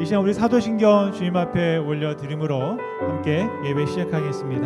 시간 우리 사도신경 주님 앞에 올려드림으로 함께 예배 시작하겠습니다.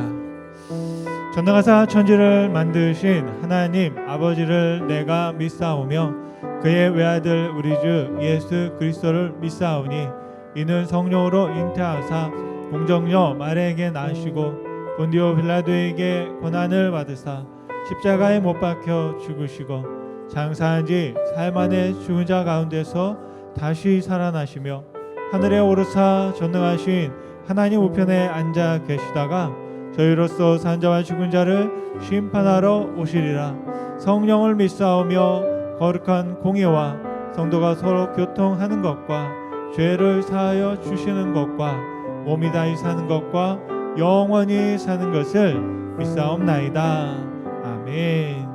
전능하사 천지를 만드신 하나님 아버지를 내가 믿사오며 그의 외아들 우리 주 예수 그리스도를 믿사오니 이는 성령으로 잉태하사 공정녀 마리아에게 나시고 본디오 빌라도에게 고난을 받으사 십자가에 못 박혀 죽으시고 장사한 지 사흘 만에 죽은 자 가운데서 다시 살아나시며 하늘에 오르사 전능하신 하나님 우편에 앉아 계시다가 저희로서 산 자와 죽은 자를 심판하러 오시리라. 성령을 믿사오며 거룩한 공의와 성도가 서로 교통하는 것과 죄를 사하여 주시는 것과 몸이 다히 사는 것과 영원히 사는 것을 믿사옵나이다. 아멘.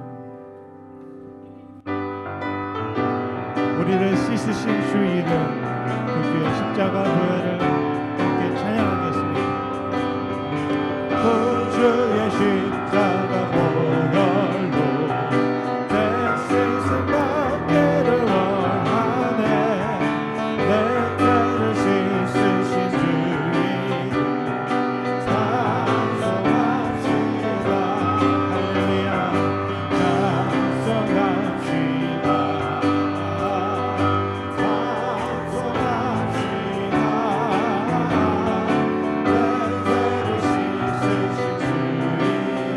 우리를 씻으신 주 이름 그 주의 십자가 보혈을 함께 찬양하겠습니다. 그 주의 십자가 보혈로 내 세상 맘대를 원하네. 내 죄를 씻으신 주 이름 찬송합시다. 할렐루야 찬송합시다. 찬송합시다. 내 죄를 씻으신 주 이름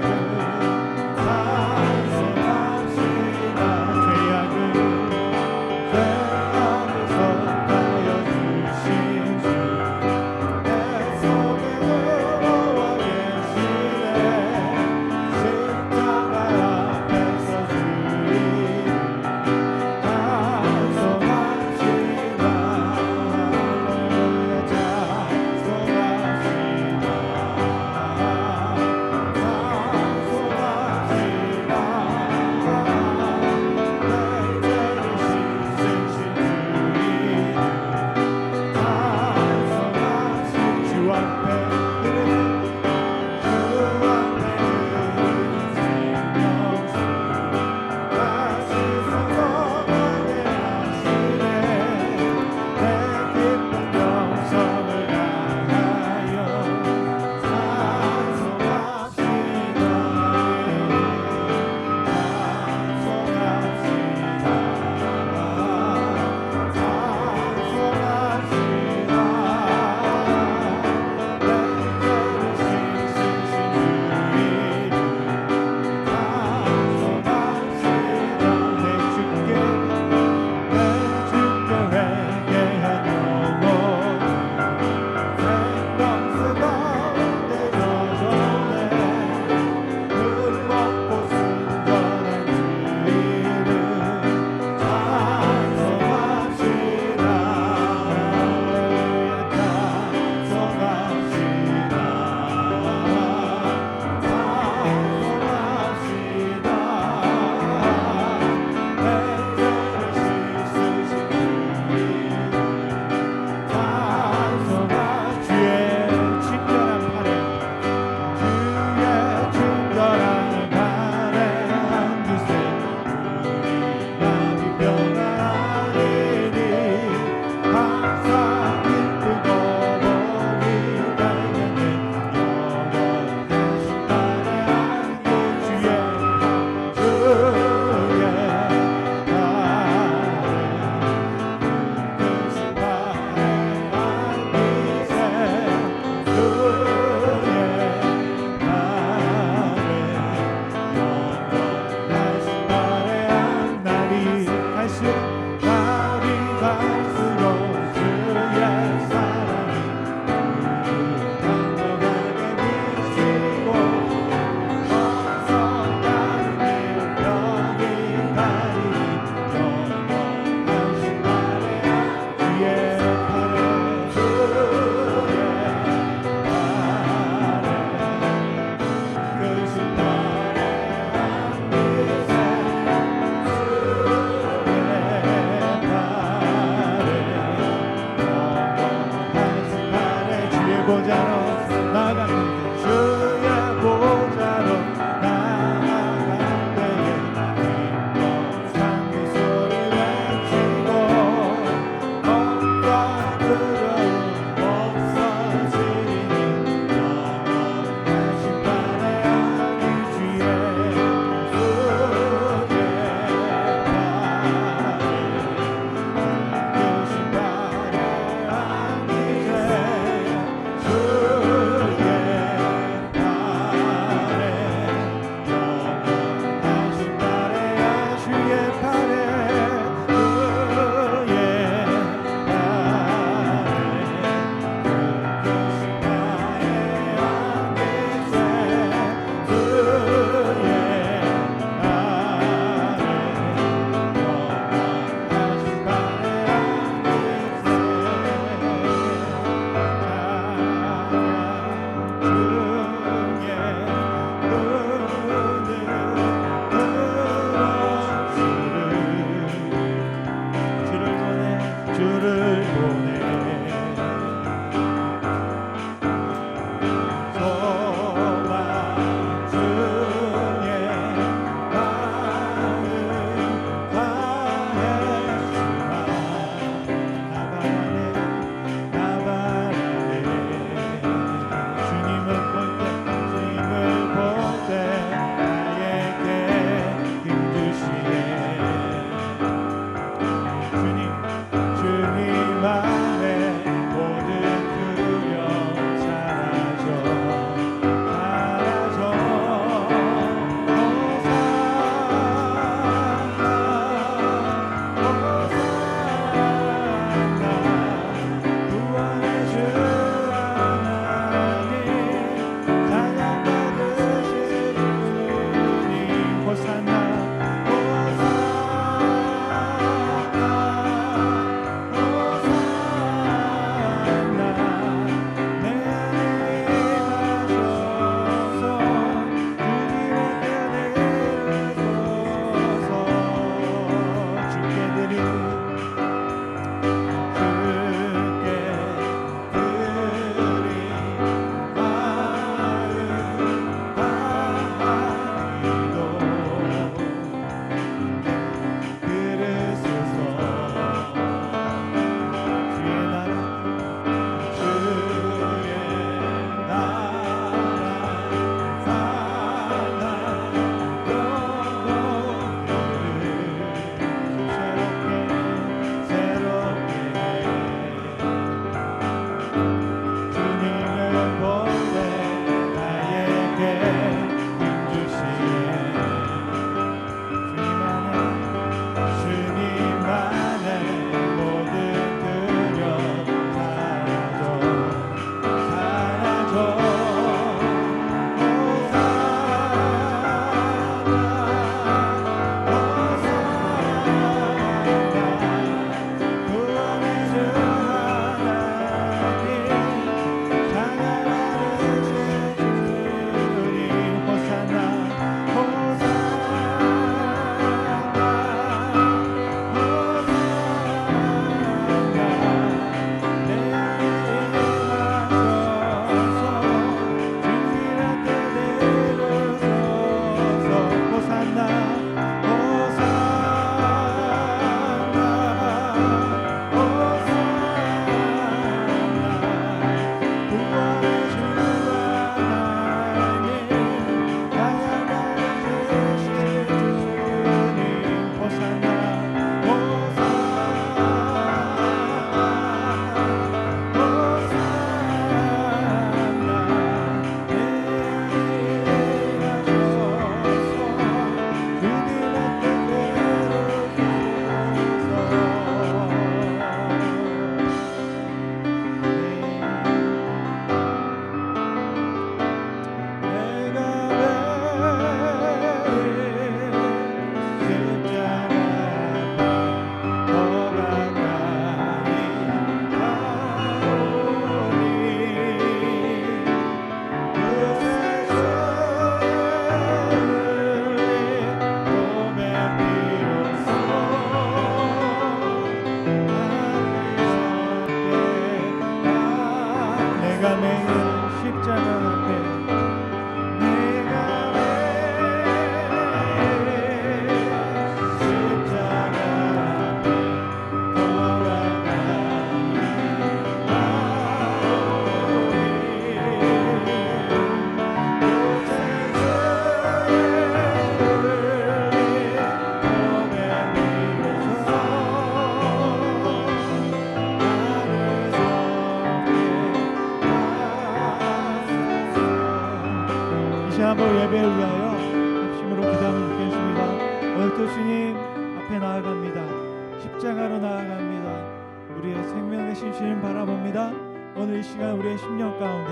주님 앞에 나아갑니다. 십자가로 나아갑니다. 우리의 생명 되신 주님 바라봅니다. 오늘 이 시간 우리의 심령 가운데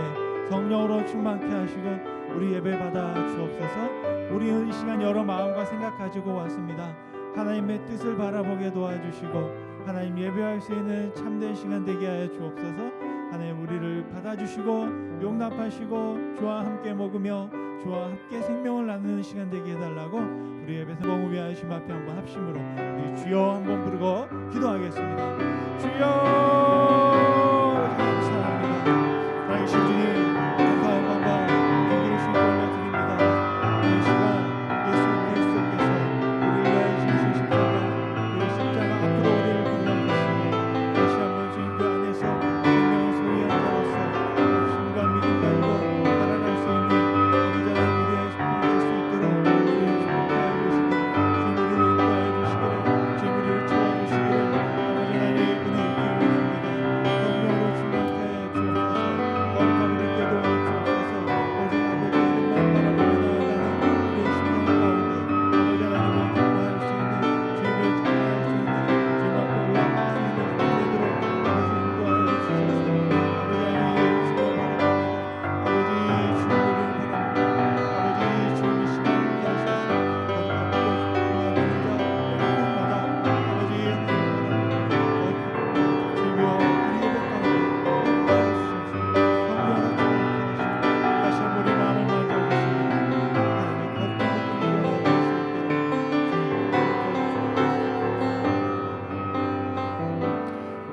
성령으로 충만케 하시고 우리 예배 받아 주옵소서. 우리는 이 시간 여러 마음과 생각 가지고 왔습니다. 하나님의 뜻을 바라보게 도와주시고 하나님 예배할 수 있는 참된 시간 되게 하여 주옵소서. 하나님 우리를 받아주시고 용납하시고 주와 함께 먹으며 주와 함께 생명을 나누는 시간 되게 해달라고 우리 예배 성공 위하여 주님 앞에 한번 합심으로 우리 주여 한번 부르고 기도하겠습니다. 주여 감사합니다. 하나님 주님 감사 영광과 존귀를 주께 올려드립니다. 이 시간 예수 그리스도께서 우리를 위하여 지으신 십자가 그 십자가 앞으로 우리를 불러주시고 다시 한번 주님 그 안에서 생명을 소유한 자로서 확신과 믿음 가지고 살아갈 수 있는 아버지 하나님 우리의 식구가 될 수 있도록 주님 축복하여 주시기를 주님 우리를 인도하여 주시기를 주님 우리를 채워주시기를 아버지 하나님 은혜 있게 원합니다. 성령으로 충만케 하여 주옵소서. 거룩함을 있게 도와주옵소서. 오직 아버지 이름만 바라보며 나아가는 우리의 심령 가운데 아버지 하나님을 기뻐할 수 있는 주님을 찬양할 수 있는 주님 앞에 올라갈 수 있는 되도록 아버지 인도하여 주셔서 아버지 하나님 주여 바랍니다. 아버지 주님 우리를 바랍니다. 아버지 주님 이 시간 함께 하셔서 거룩하고 나아가는 자 영광마다 아버지 하나님 바랍니다. 주여 우리 예배 가운데 인도하여 주셔서 성령 하나 충만케 하시고 다시 한번 우리 마음을 만져주시고 하나님의 거룩한 것들을 나아갈 수 있도록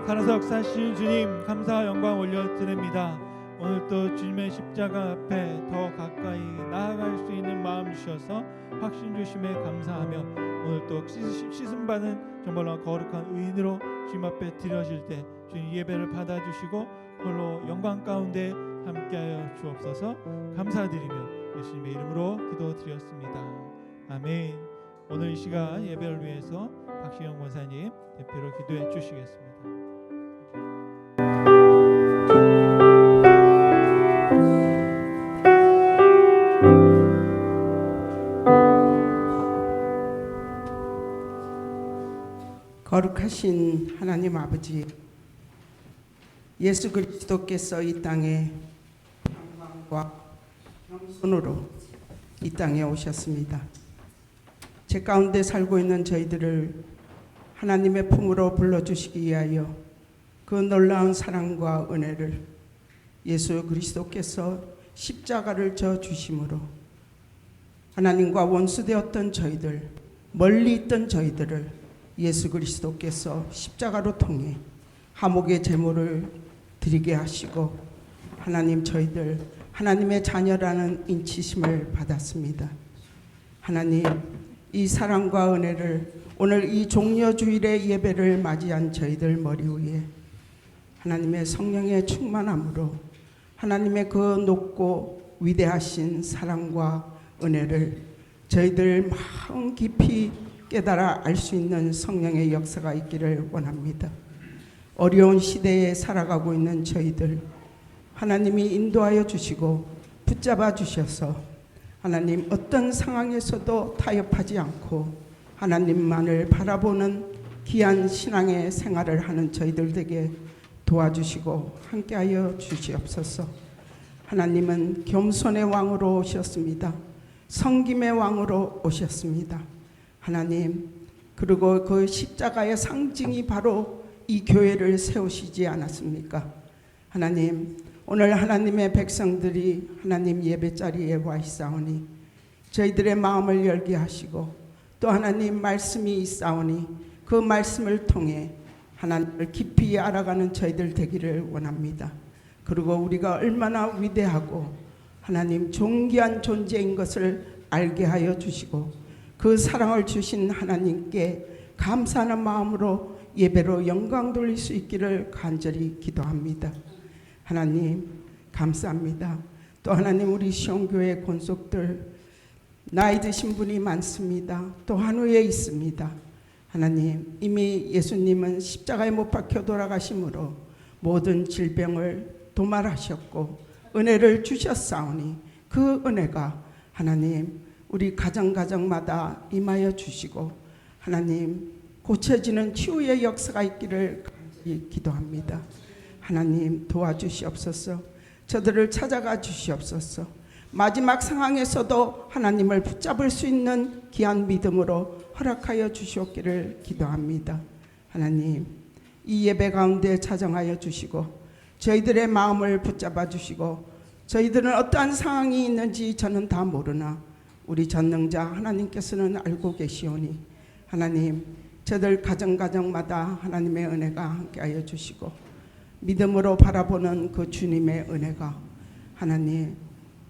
살아서 역사하신 주님 감사와 영광 올려드립니다. 오늘 또 주님의 십자가 앞에 더 가까이 나아갈 수 있는 마음 주셔서 확신 주심에 감사하며 오늘 또 씻음 받은 정말로 거룩한 의인으로 주님 앞에 드려질 때 주님 예배를 받아주시고 홀로 영광 가운데 함께하여 주옵소서. 감사드리며 예수님의 이름으로 기도드렸습니다. 아멘. 오늘 이 시간 예배를 위해서 박시영 권사님 대표로 기도해 주시겠습니다. 거룩하신 하나님 아버지, 예수 그리스도께서 이 땅에 평강과 겸손으로 이 땅에 오셨습니다. 제 가운데 살고 있는 저희들을 하나님의 품으로 불러주시기 위하여 그 놀라운 사랑과 은혜를 예수 그리스도께서 십자가를 져 주심으로 하나님과 원수되었던 저희들, 멀리 있던 저희들을 예수 그리스도께서 십자가로 통해 화목의 제물을 드리게 하시고 하나님 저희들 하나님의 자녀라는 인치심을 받았습니다. 하나님 이 사랑과 은혜를 오늘 이 종려주일의 예배를 맞이한 저희들 머리 위에 하나님의 성령의 충만함으로 하나님의 그 높고 위대하신 사랑과 은혜를 저희들 마음 깊이 깨달아 알 수 있는 성령의 역사가 있기를 원합니다. 어려운 시대에 살아가고 있는 저희들 하나님이 인도하여 주시고 붙잡아 주셔서 하나님 어떤 상황에서도 타협하지 않고 하나님만을 바라보는 귀한 신앙의 생활을 하는 저희들 되게 도와주시고 함께하여 주시옵소서. 하나님은 겸손의 왕으로 오셨습니다. 섬김의 왕으로 오셨습니다. 하나님, 그리고 그 십자가의 상징이 바로 이 교회를 세우시지 않았습니까? 하나님, 오늘 하나님의 백성들이 하나님 예배자리에 와 있사오니 저희들의 마음을 열게 하시고 또 하나님 말씀이 있사오니 그 말씀을 통해 하나님을 깊이 알아가는 저희들 되기를 원합니다. 그리고 우리가 얼마나 위대하고 하나님 존귀한 존재인 것을 알게 하여 주시고 그 사랑을 주신 하나님께 감사하는 마음으로 예배로 영광 돌릴 수 있기를 간절히 기도합니다. 하나님 감사합니다. 또 하나님 우리 시온교회 권속들 나이 드신 분이 많습니다. 또 한우에 있습니다. 하나님 이미 예수님은 십자가에 못 박혀 돌아가심으로 모든 질병을 도말하셨고 은혜를 주셨사오니 그 은혜가 하나님 우리 가정가정마다 임하여 주시고 하나님 고쳐지는 치유의 역사가 있기를 간절히 기도합니다. 하나님 도와주시옵소서. 저들을 찾아가 주시옵소서. 마지막 상황에서도 하나님을 붙잡을 수 있는 귀한 믿음으로 허락하여 주시옵기를 기도합니다. 하나님 이 예배 가운데 자정하여 주시고 저희들의 마음을 붙잡아 주시고 저희들은 어떠한 상황이 있는지 저는 다 모르나 우리 전능자 하나님께서는 알고 계시오니 하나님 저들 가정마다 하나님의 은혜가 함께하여 주시고 믿음으로 바라보는 그 주님의 은혜가 하나님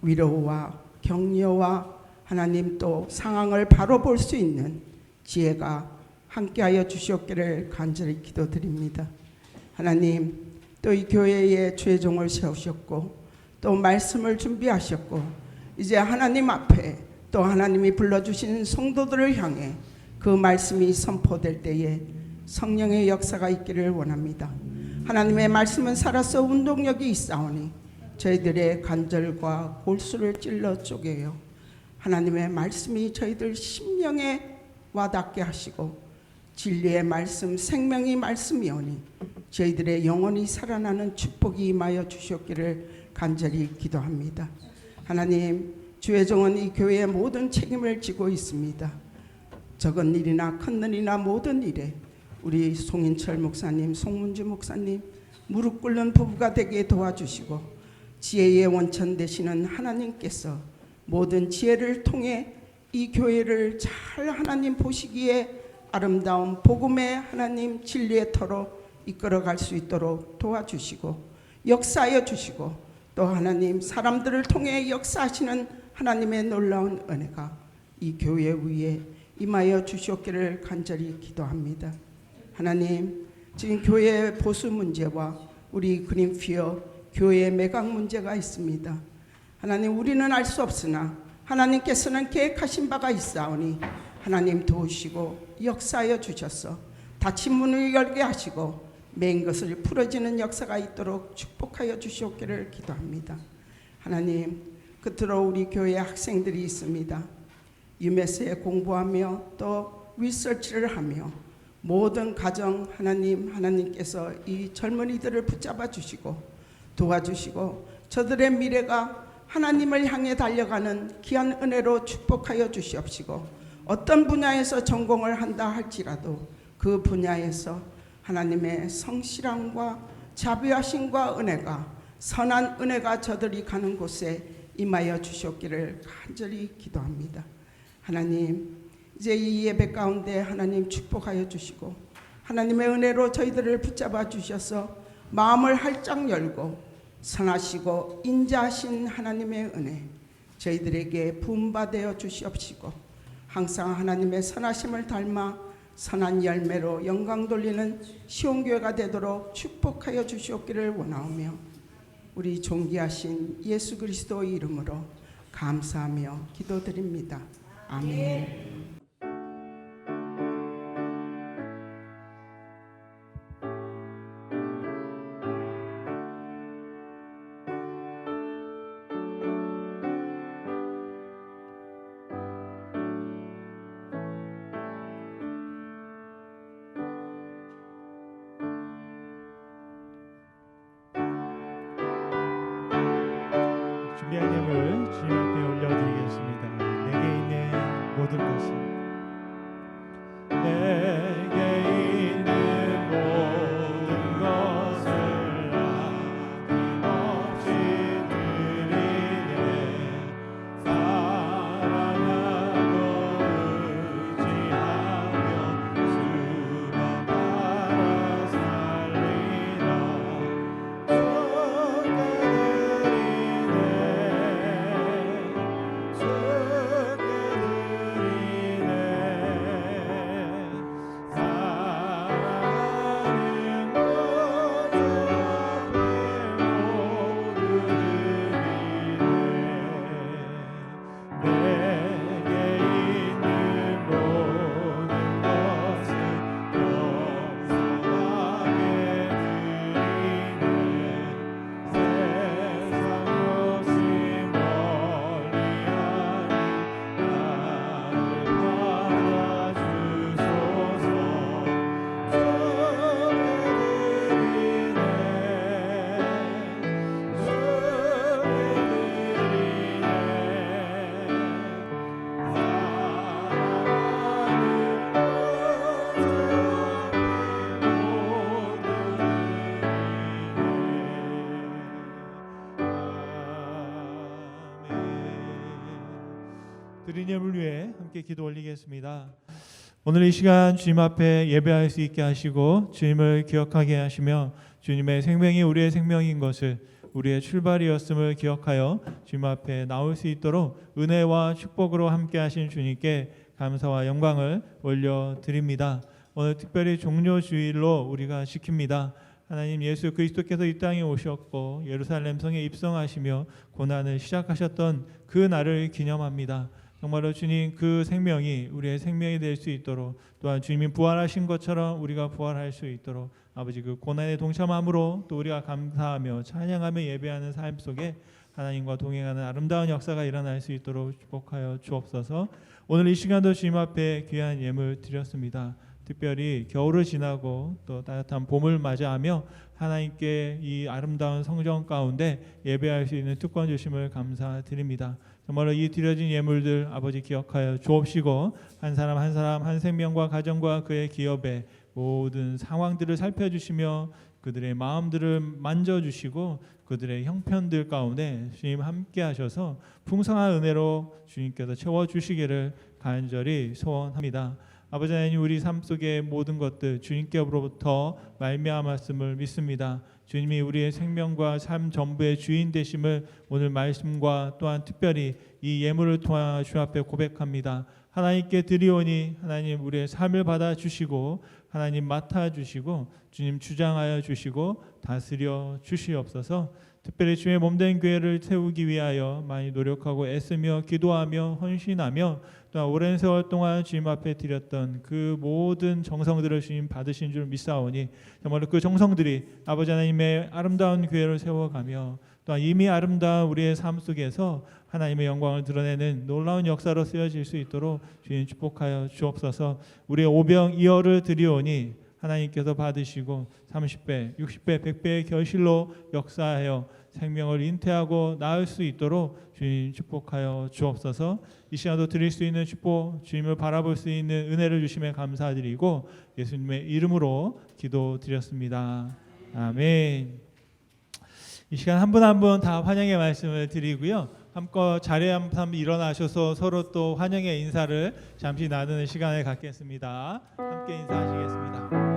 위로와 격려와 하나님 또 상황을 바로 볼 수 있는 지혜가 함께하여 주시옵기를 간절히 기도드립니다. 하나님 또 이 교회에 주의 종을 세우셨고 또 말씀을 준비하셨고 이제 하나님 앞에 또 하나님이 불러주신 성도들을 향해 그 말씀이 선포될 때에 성령의 역사가 있기를 원합니다. 하나님의 말씀은 살아서 운동력이 있사오니 저희들의 간절과 골수를 찔러 쪼개요. 하나님의 말씀이 저희들 심령에 와닿게 하시고 진리의 말씀 생명의 말씀이오니 저희들의 영혼이 살아나는 축복이 임하여 주셨기를 간절히 기도합니다. 하나님 주의 종은 이 교회의 모든 책임을 지고 있습니다. 적은 일이나 큰 일이나 모든 일에 우리 송인철 목사님, 송문주 목사님 무릎 꿇는 부부가 되게 도와주시고 지혜의 원천 되시는 하나님께서 모든 지혜를 통해 이 교회를 잘 하나님 보시기에 아름다운 복음의 하나님 진리의 터로 이끌어갈 수 있도록 도와주시고 역사하여 주시고 또 하나님 사람들을 통해 역사하시는 하나님의 놀라운 은혜가 이 교회 위에 임하여 주시옵기를 간절히 기도합니다. 하나님 지금 교회 보수 문제와 우리 그린피어 교회의 매각 문제가 있습니다. 하나님 우리는 알 수 없으나 하나님께서는 계획하신 바가 있사오니 하나님 도우시고 역사하여 주셔서 닫힌 문을 열게 하시고 맨 것을 풀어지는 역사가 있도록 축복하여 주시옵기를 기도합니다. 하나님 끝으로 우리 교회 학생들이 있습니다. 유메스에 공부하며 또 리서치를 하며 모든 가정 하나님께서 이 젊은이들을 붙잡아 주시고 도와주시고 저들의 미래가 하나님을 향해 달려가는 귀한 은혜로 축복하여 주시옵시고 어떤 분야에서 전공을 한다 할지라도 그 분야에서 하나님의 성실함과 자비하심과 은혜가 선한 은혜가 저들이 가는 곳에 임하여 주시옵기를 간절히 기도합니다. 하나님 이제 이 예배 가운데 하나님 축복하여 주시고 하나님의 은혜로 저희들을 붙잡아 주셔서 마음을 활짝 열고 선하시고 인자하신 하나님의 은혜 저희들에게 부음받아 주시옵시고 항상 하나님의 선하심을 닮아 선한 열매로 영광 돌리는 시온교회가 되도록 축복하여 주시옵기를 원하오며 우리 존귀하신 예수 그리스도의 이름으로 감사하며 기도드립니다. 아멘. 준비한 예물 주님 앞에 올려드리겠습니다. 내게 있는 모든 것을 내게 있는 모든 것을 아낌없이 드리네 사랑하고 의지하며 수만 따라 살리라 주께 드리네 드린 예물 위해 함께 기도 올리겠습니다. 오늘 이 시간 주님 앞에 예배할 수 있게 하시고 주님을 기억하게 하시며 주님의 생명이 우리의 생명인 것을, 우리의 출발이었음을 기억하여 주님 앞에 나올 수 있도록 은혜와 축복으로 함께 하신 주님께 감사와 영광을 올려드립니다. 오늘 특별히 종료주일로 우리가 지킵니다. 하나님 예수 그리스도께서 이 땅에 오셨고 예루살렘 성에 입성하시며 고난을 시작하셨던 그 날을 기념합니다. 정말로 주님 그 생명이 우리의 생명이 될 수 있도록, 또한 주님이 부활하신 것처럼 우리가 부활할 수 있도록 아버지 그 고난에 동참함으로 또 우리가 감사하며 찬양하며 예배하는 삶 속에 하나님과 동행하는 아름다운 역사가 일어날 수 있도록 축복하여 주옵소서. 오늘 이 시간도 주님 앞에 귀한 예물 드렸습니다. 특별히 겨울을 지나고 또 따뜻한 봄을 맞이하며 하나님께 이 아름다운 성전 가운데 예배할 수 있는 특권 주심을 감사드립니다. 정말로 이 드려진 예물들 아버지 기억하여 주옵시고 한 사람 한 사람 한 생명과 가정과 그의 기업의 모든 상황들을 살펴주시며 그들의 마음들을 만져주시고 그들의 형편들 가운데 주님 함께 하셔서 풍성한 은혜로 주님께서 채워주시기를 간절히 소원합니다. 아버지 하나님, 우리 삶 속의 모든 것들 주님께로부터 말미암았음을 믿습니다. 주님이 우리의 생명과 삶 전부의 주인 되심을 오늘 말씀과 또한 특별히 이 예물을 통하 주 앞에 고백합니다. 하나님께 드리오니 하나님 우리의 삶을 받아주시고 하나님 맡아주시고 주님 주장하여 주시고 다스려 주시옵소서. 특별히 주의 몸된 교회를 세우기 위하여 많이 노력하고 애쓰며 기도하며 헌신하며 또한 오랜 세월 동안 주님 앞에 드렸던 그 모든 정성들을 주님 받으신 줄 믿사오니 정말로 그 정성들이 아버지 하나님의 아름다운 교회를 세워가며 또한 이미 아름다운 우리의 삶 속에서 하나님의 영광을 드러내는 놀라운 역사로 쓰여질 수 있도록 주님 축복하여 주옵소서. 우리의 오병 이어를 드리오니 하나님께서 받으시고 30배, 60배, 100배의 결실로 역사하여 생명을 잉태하고 낳을 수 있도록 주님 축복하여 주옵소서. 이 시간도 드릴 수 있는 축복, 주님을 바라볼 수 있는 은혜를 주심에 감사드리고 예수님의 이름으로 기도드렸습니다. 아멘. 이 시간 한 분 한 분 다 환영의 말씀을 드리고요. 한껏 자리에 한번 일어나셔서 서로 또 환영의 인사를 잠시 나누는 시간을 갖겠습니다. 함께 인사하시겠습니다.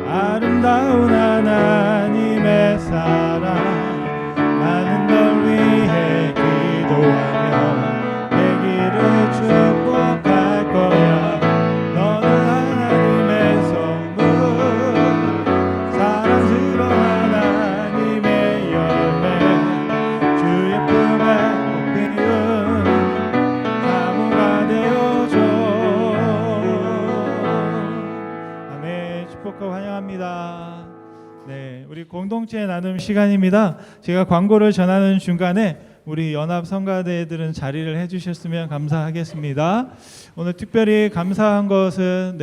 아름다운 하나님의 사랑, 많은 걸 위해 기도하며 내 길을 축복할 거야. 너는 하나님의 선물, 사랑스러운 하나님의 열매, 주의 품에 피운 나무가 되어줘. 아멘. 축복하고 환영합니다. 네, 우리 공동체 나눔 시간입니다. 제가 광고를 전하는 중간에 우리 연합 성가대들은 자리를 해주셨으면 감사하겠습니다. 오늘 특별히 감사한 것은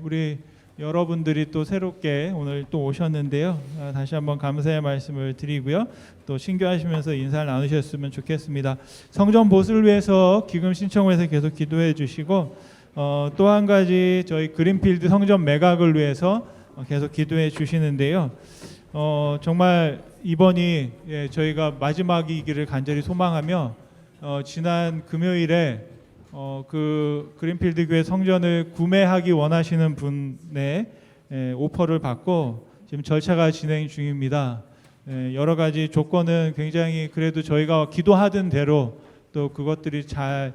우리 여러분들이 또 새롭게 오늘 또 오셨는데요. 다시 한번 감사의 말씀을 드리고요. 또 신교하시면서 인사를 나누셨으면 좋겠습니다. 성전 보수를 위해서 기금 신청해서 계속 기도해 주시고 또 한 가지 저희 그린필드 성전 매각을 위해서 계속 기도해 주시는데요. 정말 이번이 저희가 마지막이기를 간절히 소망하며 지난 금요일에 그 그린필드 교회 성전을 구매하기 원하시는 분의 오퍼를 받고 지금 절차가 진행 중입니다. 여러 가지 조건은 굉장히 그래도 저희가 기도하던 대로 또 그것들이 잘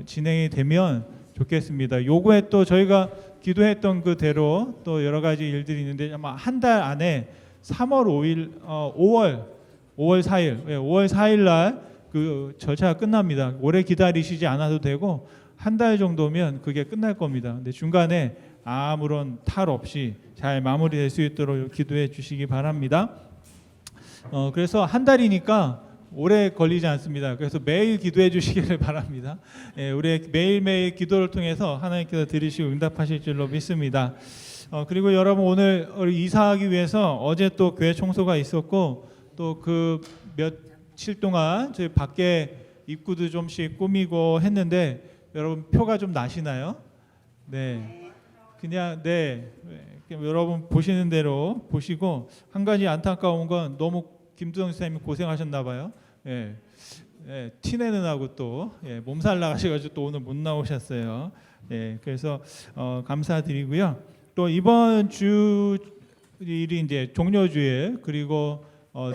진행이 되면 좋겠습니다. 요구에 또 저희가 기도했던 그대로 또 여러 가지 일들이 있는데 아마 한 달 안에 3월 5일, 5월 4일 날 그 절차가 끝납니다. 오래 기다리시지 않아도 되고 한 달 정도면 그게 끝날 겁니다. 근데 중간에 아무런 탈 없이 잘 마무리될 수 있도록 기도해 주시기 바랍니다. 그래서 한 달이니까 오래 걸리지 않습니다. 그래서 매일 기도해 주시기를 바랍니다. 우리 매일매일 기도를 통해서 하나님께서 들으시고 응답하실 줄로 믿습니다. 그리고 여러분 오늘 이사하기 위해서 어제 또 교회 청소가 있었고 또 그 며칠 동안 저희 밖에 입구도 좀씩 꾸미고 했는데 여러분 표가 좀 나시나요? 네. 그냥 여러분 보시는 대로 보시고 한 가지 안타까운 건 너무 김두성 선생님이 고생하셨나 봐요. 티내는 하고 또 몸살 나가셔가지고 또 오늘 못 나오셨어요. 그래서 감사드리고요. 또 이번 주일이 이제 종료주일 그리고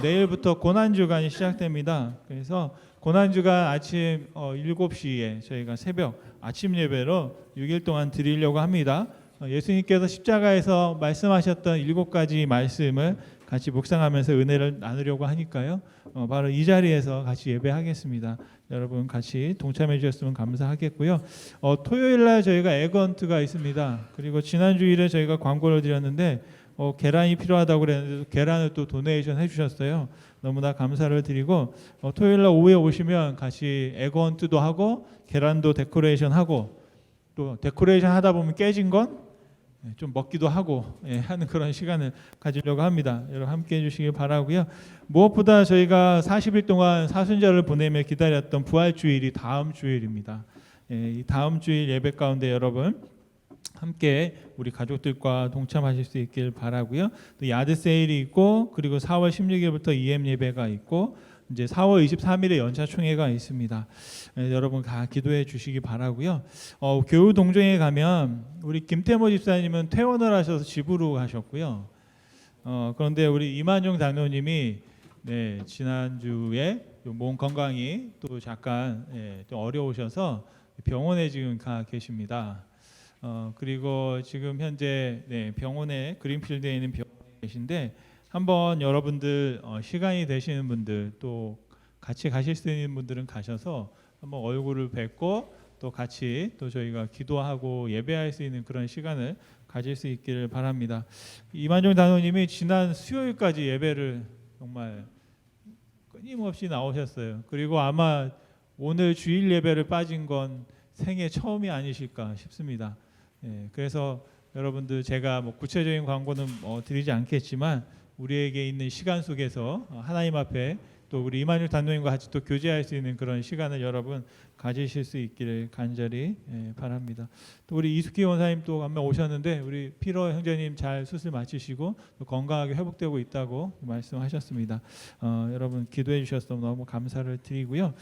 내일부터 고난주간이 시작됩니다. 그래서 고난주간 아침 7시에 저희가 새벽 아침 예배로 6일 동안 드리려고 합니다. 예수님께서 십자가에서 말씀하셨던 7가지 말씀을 같이 묵상하면서 은혜를 나누려고 하니까요. 바로 이 자리에서 같이 예배하겠습니다. 여러분 같이 동참해 주셨으면 감사하겠고요. 토요일 날 저희가 에그헌트가 있습니다. 그리고 지난 주일에 저희가 광고를 드렸는데 계란이 필요하다고 그랬는데 계란을 또 도네이션 해주셨어요. 너무나 감사를 드리고 토요일 날 오후에 오시면 같이 에그헌트도 하고 계란도 데코레이션 하고 또 데코레이션 하다 보면 깨진 건 좀 먹기도 하고 하는 그런 시간을 가지려고 합니다. 여러분 함께 해주시길 바라고요. 무엇보다 저희가 40일 동안 사순절을 보내며 기다렸던 부활주일이 다음 주일입니다. 이 다음 주일 예배 가운데 여러분 함께 우리 가족들과 동참하실 수 있길 바라고요. 또 야드 세일이 있고 그리고 4월 16일부터 EM 예배가 있고 이제 4월 23일에 연차 총회가 있습니다. 여러분 다 기도해 주시기 바라고요. 교우 동정에 가면 우리 김태모 집사님은 퇴원을 하셔서 집으로 가셨고요. 그런데 우리 이만용 장로님이 지난주에 몸 건강이 또 잠깐 좀 어려우셔서 병원에 지금 가 계십니다. 그리고 지금 현재 병원에 그린필드에 있는 병원에 계신데 한번 여러분들 시간이 되시는 분들 또 같이 가실 수 있는 분들은 가셔서 한번 얼굴을 뵙고 또 같이 또 저희가 기도하고 예배할 수 있는 그런 시간을 가질 수 있기를 바랍니다. 이만종 단원님이 지난 수요일까지 예배를 정말 끊임없이 나오셨어요. 그리고 아마 오늘 주일 예배를 빠진 건 생애 처음이 아니실까 싶습니다. 그래서 여러분들 제가 뭐 구체적인 광고는 드리지 않겠지만 우리에게 있는 시간 속에서 하나님 앞에 또 우리 이만율 단독님과 같이 또 교제할 수 있는 그런 시간을 여러분 가지실 수 있기를 간절히 바랍니다. 또 우리 이숙희 원사님 또 한 명 오셨는데 우리 피로 형제님 잘 수술 마치시고 또 건강하게 회복되고 있다고 말씀하셨습니다. 여러분 기도해 주셔서 너무 감사를 드리고요.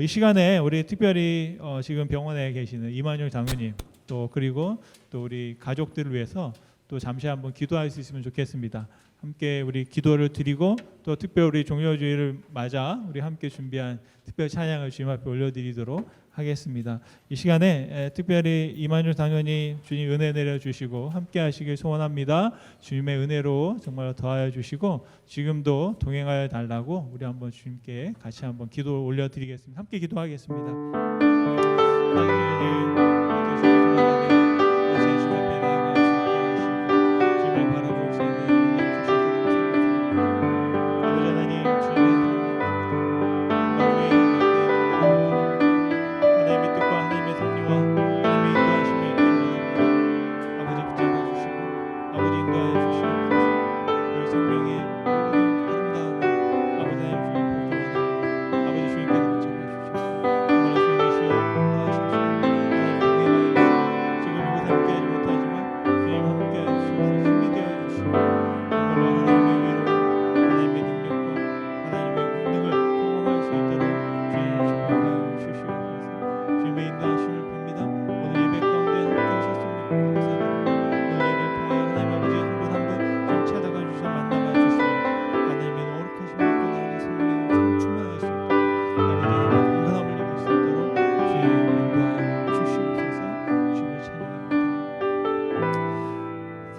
이 시간에 우리 특별히 지금 병원에 계시는 이만율 장로님 또 그리고 또 우리 가족들을 위해서 또 잠시 한번 기도할 수 있으면 좋겠습니다. 함께 우리 기도를 드리고 또 특별 우리 종료주일을 맞아 우리 함께 준비한 특별 찬양을 주님 앞에 올려드리도록 하겠습니다. 이 시간에 특별히 이만율 당연히 주님 은혜 내려주시고 함께 하시길 소원합니다. 주님의 은혜로 정말 더하여 주시고 지금도 동행하여 달라고 우리 한번 주님께 같이 한번 기도 올려드리겠습니다. 함께 기도하겠습니다. 생명의 모든 아름다움을 아버지 하나님 주님 보기 원합니다. 아버지 주님께서 붙잡아 주시옵소서. 정말로 주님이시여 인도하여 주시옵소서.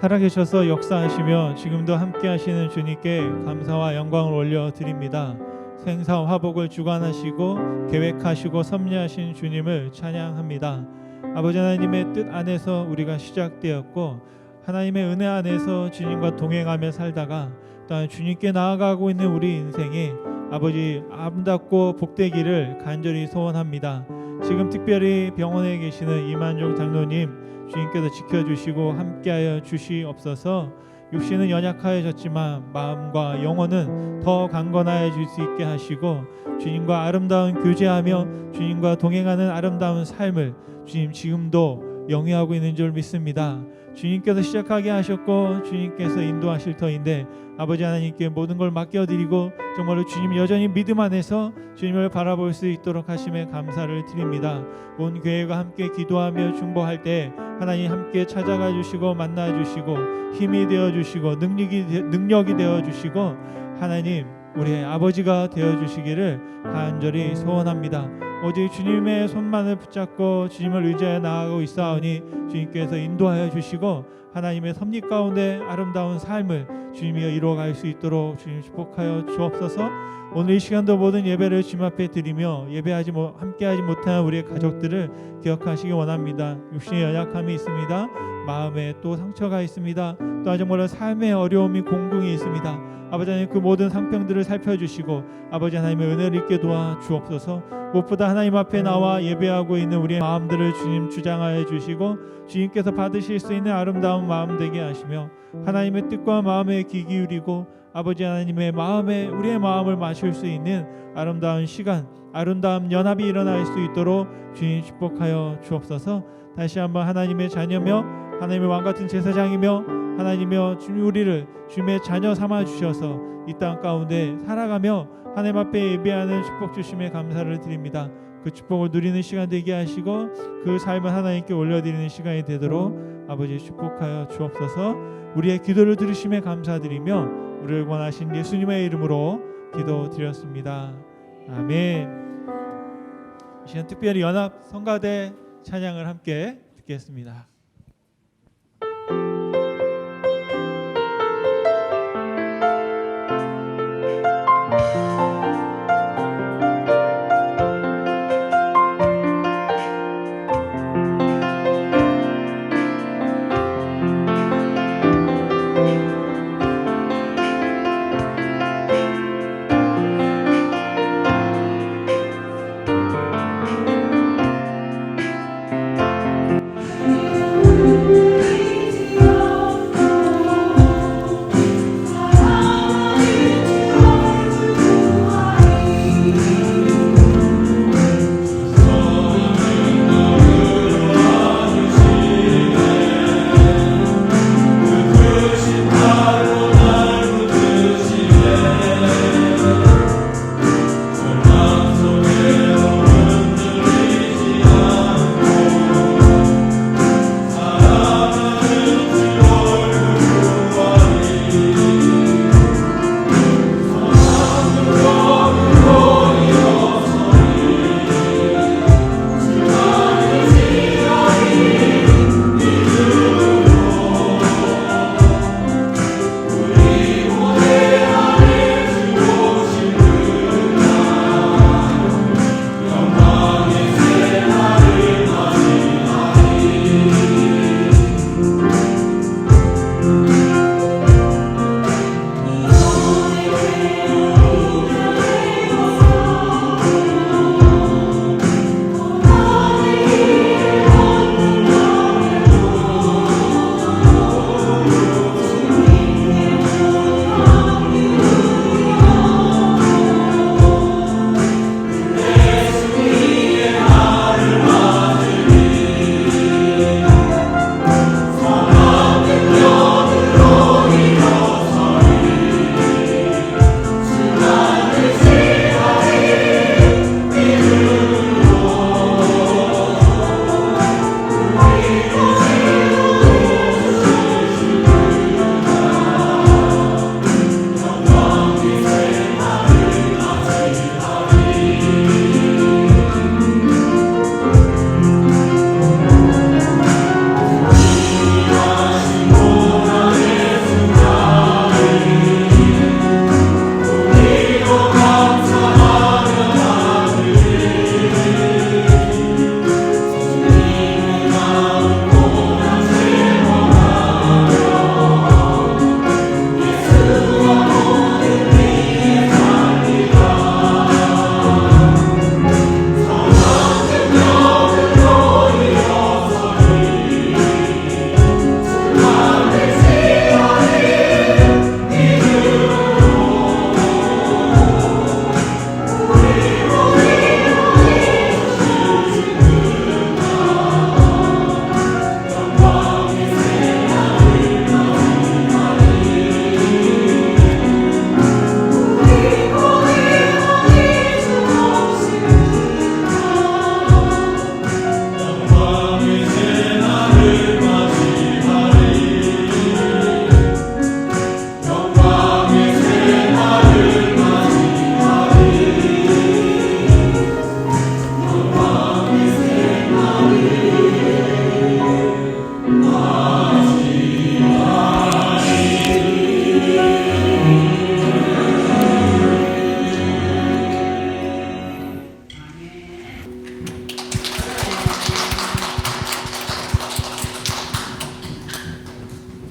살아계셔서 역사하시며 지금도 함께하시는 주님께 감사와 영광을 올려드립니다. 생사 화복을 주관하시고 계획하시고 섭리하신 주님을 찬양합니다. 아버지 하나님의 뜻 안에서 우리가 시작되었고 하나님의 은혜 안에서 주님과 동행하며 살다가 또한 주님께 나아가고 있는 우리 인생이 아버지 아름답고 복되기를 간절히 소원합니다. 지금 특별히 병원에 계시는 이만종 장로님 주님께서 지켜주시고 함께하여 주시옵소서. 육신은 연약하여졌지만 마음과 영혼은 더 강건하여질 수 있게 하시고 주님과 아름다운 교제하며 주님과 동행하는 아름다운 삶을 주님 지금도 영위하고 있는 줄 믿습니다. 주님께서 시작하게 하셨고 주님께서 인도하실 터인데 아버지 하나님께 모든 걸 맡겨드리고 정말로 주님 여전히 믿음 안에서 주님을 바라볼 수 있도록 하심에 감사를 드립니다. 온 교회가 함께 기도하며 중보할 때 하나님 함께 찾아가 주시고 만나 주시고 힘이 되어 주시고 능력이 되어 주시고 하나님 우리의 아버지가 되어 주시기를 간절히 소원합니다. 오직 주님의 손만을 붙잡고 주님을 의지하여 나아가고 있사오니 주님께서 인도하여 주시고 하나님의 섭리 가운데 아름다운 삶을 주님이 이루어갈 수 있도록 주님 축복하여 주옵소서. 오늘 이 시간도 모든 예배를 주님 앞에 드리며 함께하지 못한 우리의 가족들을 기억하시기 원합니다. 육신의 연약함이 있습니다. 마음에 또 상처가 있습니다. 또 정말로 삶의 어려움이 공공이 있습니다. 아버지 하나님 그 모든 상병들을 살펴주시고 아버지 하나님의 은혜를 입게 도와 주옵소서. 무엇보다 하나님 앞에 나와 예배하고 있는 우리의 마음들을 주님 주장하여 주시고 주님께서 받으실 수 있는 아름다운 마음 되게 하시며 하나님의 뜻과 마음에 귀 기울이고 아버지 하나님의 마음에 우리의 마음을 맞출 수 있는 아름다운 시간 아름다운 연합이 일어날 수 있도록 주님 축복하여 주옵소서. 다시 한번 하나님의 자녀며 하나님의 왕같은 제사장이며 하나님이여 주님 우리를 주님의 자녀 삼아 주셔서 이 땅 가운데 살아가며 하나님 앞에 예배하는 축복 주심에 감사를 드립니다. 그 축복을 누리는 시간 되게 하시고 그 삶을 하나님께 올려드리는 시간이 되도록 아버지 축복하여 주옵소서. 우리의 기도를 들으심에 감사드리며 우리를 원하신 예수님의 이름으로 기도드렸습니다. 아멘. 이 시간 특별히 연합 성가대 찬양을 함께 듣겠습니다.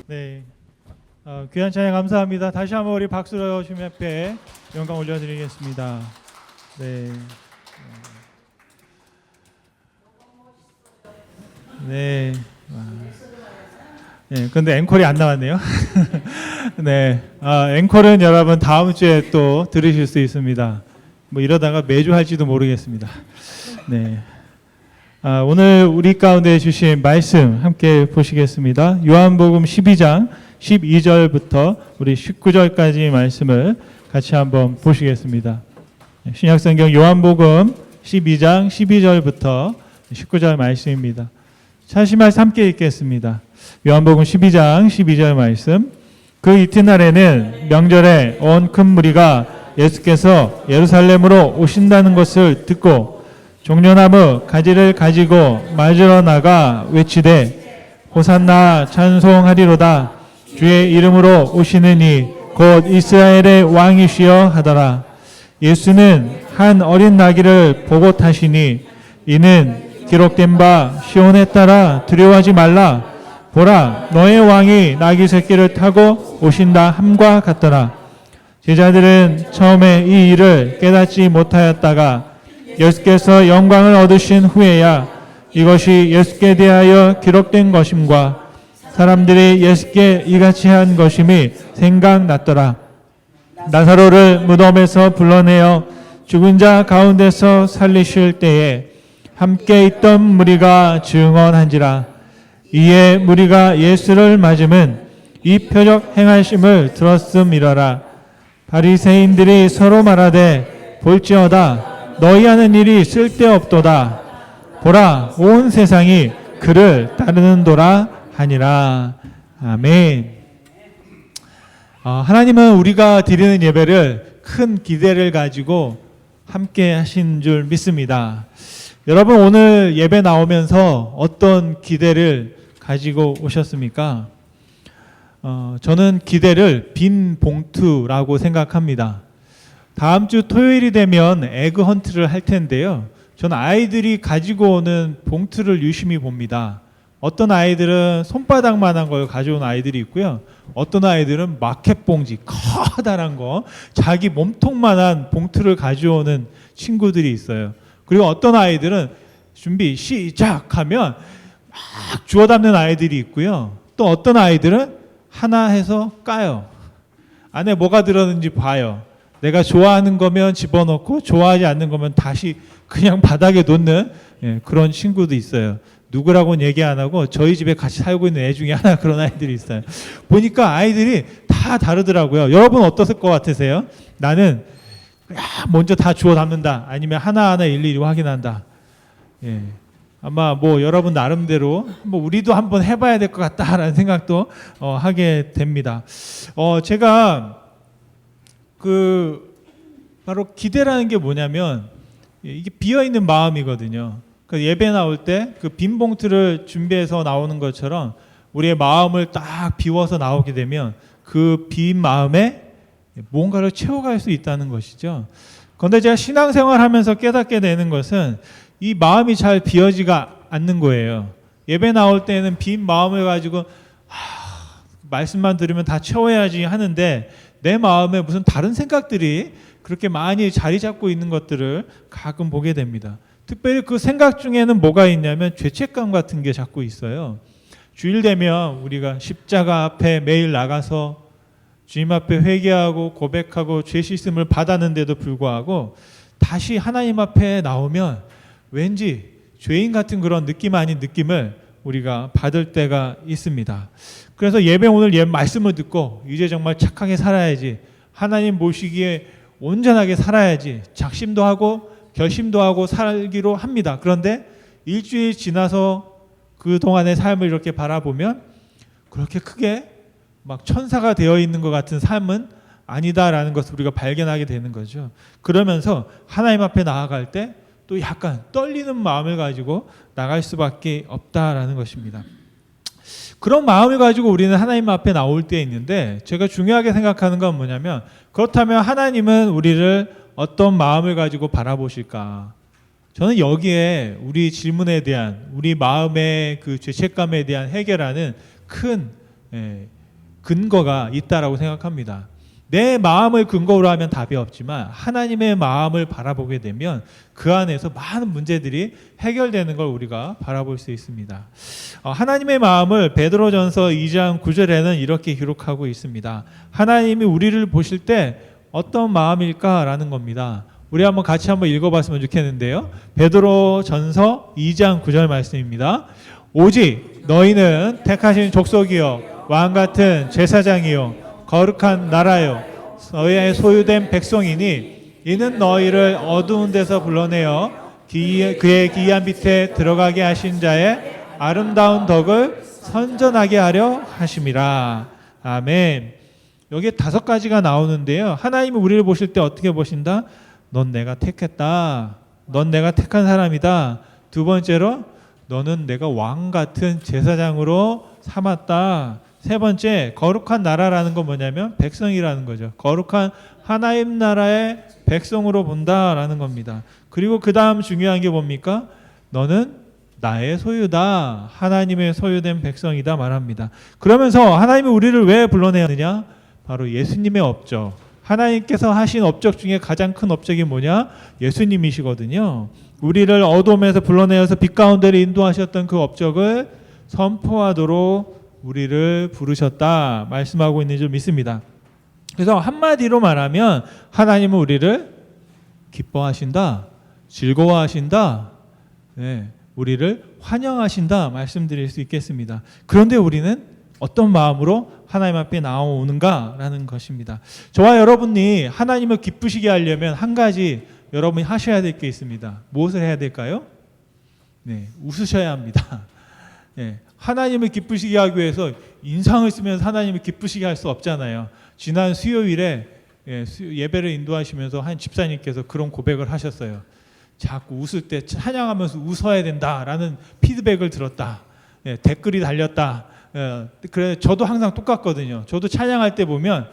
네, 귀한 찬양 감사합니다. 다시 한번 우리 박수로 주님 앞에 영광 올려드리겠습니다. 네, 네, 네. 근데 앵콜이 안 나왔네요. 네, 앵콜은 여러분 다음 주에 또 들으실 수 있습니다. 뭐 이러다가 매주 할지도 모르겠습니다. 네. 오늘 우리 가운데 주신 말씀 함께 보시겠습니다. 요한복음 12장 12절부터 우리 19절까지 말씀을 같이 한번 보시겠습니다. 신약성경 요한복음 12장 12절부터 19절 말씀입니다. 찾으신 말씀 함께 읽겠습니다. 요한복음 12장 12절 말씀. 그 이튿날에는 명절에 온 큰 무리가 예수께서 예루살렘으로 오신다는 것을 듣고 종려나무 가지를 가지고 맞으러 나가 외치되 호산나 찬송하리로다 주의 이름으로 오시는 이 곧 이스라엘의 왕이시여 하더라. 예수는 한 어린 나귀를 보고 타시니 이는 기록된 바 시온에 따라 두려워하지 말라 보라 너의 왕이 나귀 새끼를 타고 오신다 함과 같더라. 제자들은 처음에 이 일을 깨닫지 못하였다가 예수께서 영광을 얻으신 후에야 이것이 예수께 대하여 기록된 것임과 사람들이 예수께 이같이 한 것임이 생각났더라. 나사로를 무덤에서 불러내어 죽은 자 가운데서 살리실 때에 함께 있던 무리가 증언한지라. 이에 무리가 예수를 맞음은 이 표적 행하심을 들었음이러라. 바리새인들이 서로 말하되 볼지어다 너희 하는 일이 쓸데없도다. 보라 온 세상이 그를 따르는도라 하니라. 아멘. 하나님은 우리가 드리는 예배를 큰 기대를 가지고 함께 하신 줄 믿습니다. 여러분 오늘 예배 나오면서 어떤 기대를 가지고 오셨습니까? 저는 기대를 빈 봉투라고 생각합니다. 다음 주 토요일이 되면 에그 헌트를 할 텐데요. 저는 아이들이 가지고 오는 봉투를 유심히 봅니다. 어떤 아이들은 손바닥만한 걸 가져온 아이들이 있고요. 어떤 아이들은 마켓 봉지 커다란 거 자기 몸통만한 봉투를 가져오는 친구들이 있어요. 그리고 어떤 아이들은 준비 시작하면 막 주워 담는 아이들이 있고요. 또 어떤 아이들은 하나 해서 까요. 안에 뭐가 들었는지 봐요. 내가 좋아하는 거면 집어넣고 좋아하지 않는 거면 다시 그냥 바닥에 놓는 그런 친구도 있어요. 누구라고는 얘기 안 하고 저희 집에 같이 살고 있는 애 중에 하나 그런 아이들이 있어요. 보니까 아이들이 다 다르더라고요. 여러분 어떠실 것 같으세요? 나는 먼저 다 주워 담는다. 아니면 하나하나 일일이 확인한다. 아마 뭐 여러분 나름대로 뭐 우리도 한번 해봐야 될 것 같다라는 생각도 하게 됩니다. 제가 바로 기대라는 게 뭐냐면 이게 비어 있는 마음이거든요. 그 예배 나올 때 그 빈 봉투를 준비해서 나오는 것처럼 우리의 마음을 딱 비워서 나오게 되면 그 빈 마음에 뭔가를 채워갈 수 있다는 것이죠. 그런데 제가 신앙생활하면서 깨닫게 되는 것은 이 마음이 잘 비어지가 않는 거예요. 예배 나올 때는 빈 마음을 가지고 말씀만 들으면 다 채워야지 하는데 내 마음에 무슨 다른 생각들이 그렇게 많이 자리 잡고 있는 것들을 가끔 보게 됩니다. 특별히 그 생각 중에는 뭐가 있냐면 죄책감 같은 게 자꾸 있어요. 주일 되면 우리가 십자가 앞에 매일 나가서 주님 앞에 회개하고 고백하고 죄 씻음을 받았는데도 불구하고 다시 하나님 앞에 나오면 왠지 죄인 같은 그런 느낌 아닌 느낌을 우리가 받을 때가 있습니다. 그래서 예배 오늘 말씀을 듣고 이제 정말 착하게 살아야지, 하나님 모시기에 온전하게 살아야지 작심도 하고 결심도 하고 살기로 합니다. 그런데 일주일 지나서 그동안의 삶을 이렇게 바라보면 그렇게 크게 막 천사가 되어 있는 것 같은 삶은 아니다라는 것을 우리가 발견하게 되는 거죠. 그러면서 하나님 앞에 나아갈 때 또 약간 떨리는 마음을 가지고 나갈 수밖에 없다라는 것입니다. 그런 마음을 가지고 우리는 하나님 앞에 나올 때 있는데, 제가 중요하게 생각하는 건 뭐냐면, 그렇다면 하나님은 우리를 어떤 마음을 가지고 바라보실까? 저는 여기에 우리 질문에 대한, 우리 마음의 그 죄책감에 대한 해결하는 큰 근거가 있다라고 생각합니다. 내 마음을 근거로 하면 답이 없지만 하나님의 마음을 바라보게 되면 그 안에서 많은 문제들이 해결되는 걸 우리가 바라볼 수 있습니다. 하나님의 마음을 베드로전서 2장 9절에는 이렇게 기록하고 있습니다. 하나님이 우리를 보실 때 어떤 마음일까라는 겁니다. 우리 한번 같이 한번 읽어봤으면 좋겠는데요. 베드로전서 2장 9절 말씀입니다. 오직 너희는 택하신 족속이요 왕 같은 제사장이요 거룩한 나라요 너희의 소유된 백성이니 이는 너희를 어두운 데서 불러내어 그의 기이한 빛에 들어가게 하신 자의 아름다운 덕을 선전하게 하려 하심이라. 아멘. 여기에 5가지가 나오는데요. 하나님이 우리를 보실 때 어떻게 보신다? 넌 내가 택했다. 넌 내가 택한 사람이다. 두 번째로 너는 내가 왕 같은 제사장으로 삼았다. 세 번째, 거룩한 나라라는 건 뭐냐면 백성이라는 거죠. 거룩한 하나님 나라의 백성으로 본다라는 겁니다. 그리고 그 다음 중요한 게 뭡니까? 너는 나의 소유다. 하나님의 소유된 백성이다 말합니다. 그러면서 하나님이 우리를 왜 불러내느냐? 바로 예수님의 업적. 하나님께서 하신 업적 중에 가장 큰 업적이 뭐냐? 예수님이시거든요. 우리를 어둠에서 불러내어서 빛 가운데를 인도하셨던 그 업적을 선포하도록 우리를 부르셨다 말씀하고 있는 줄 믿습니다. 그래서 한마디로 말하면 하나님은 우리를 기뻐하신다, 즐거워하신다, 우리를 환영하신다 말씀드릴 수 있겠습니다. 그런데 우리는 어떤 마음으로 하나님 앞에 나오는가라는 것입니다. 저와 여러분이 하나님을 기쁘시게 하려면 한 가지 여러분이 하셔야 될 게 있습니다. 무엇을 해야 될까요? 웃으셔야 합니다. 하나님을 기쁘시게 하기 위해서 인상을 쓰면서 하나님을 기쁘시게 할 수 없잖아요. 지난 수요일에 예배를 인도하시면서 한 집사님께서 그런 고백을 하셨어요. 자꾸 웃을 때 찬양하면서 웃어야 된다라는 피드백을 들었다. 댓글이 달렸다. 그래 저도 항상 똑같거든요. 저도 찬양할 때 보면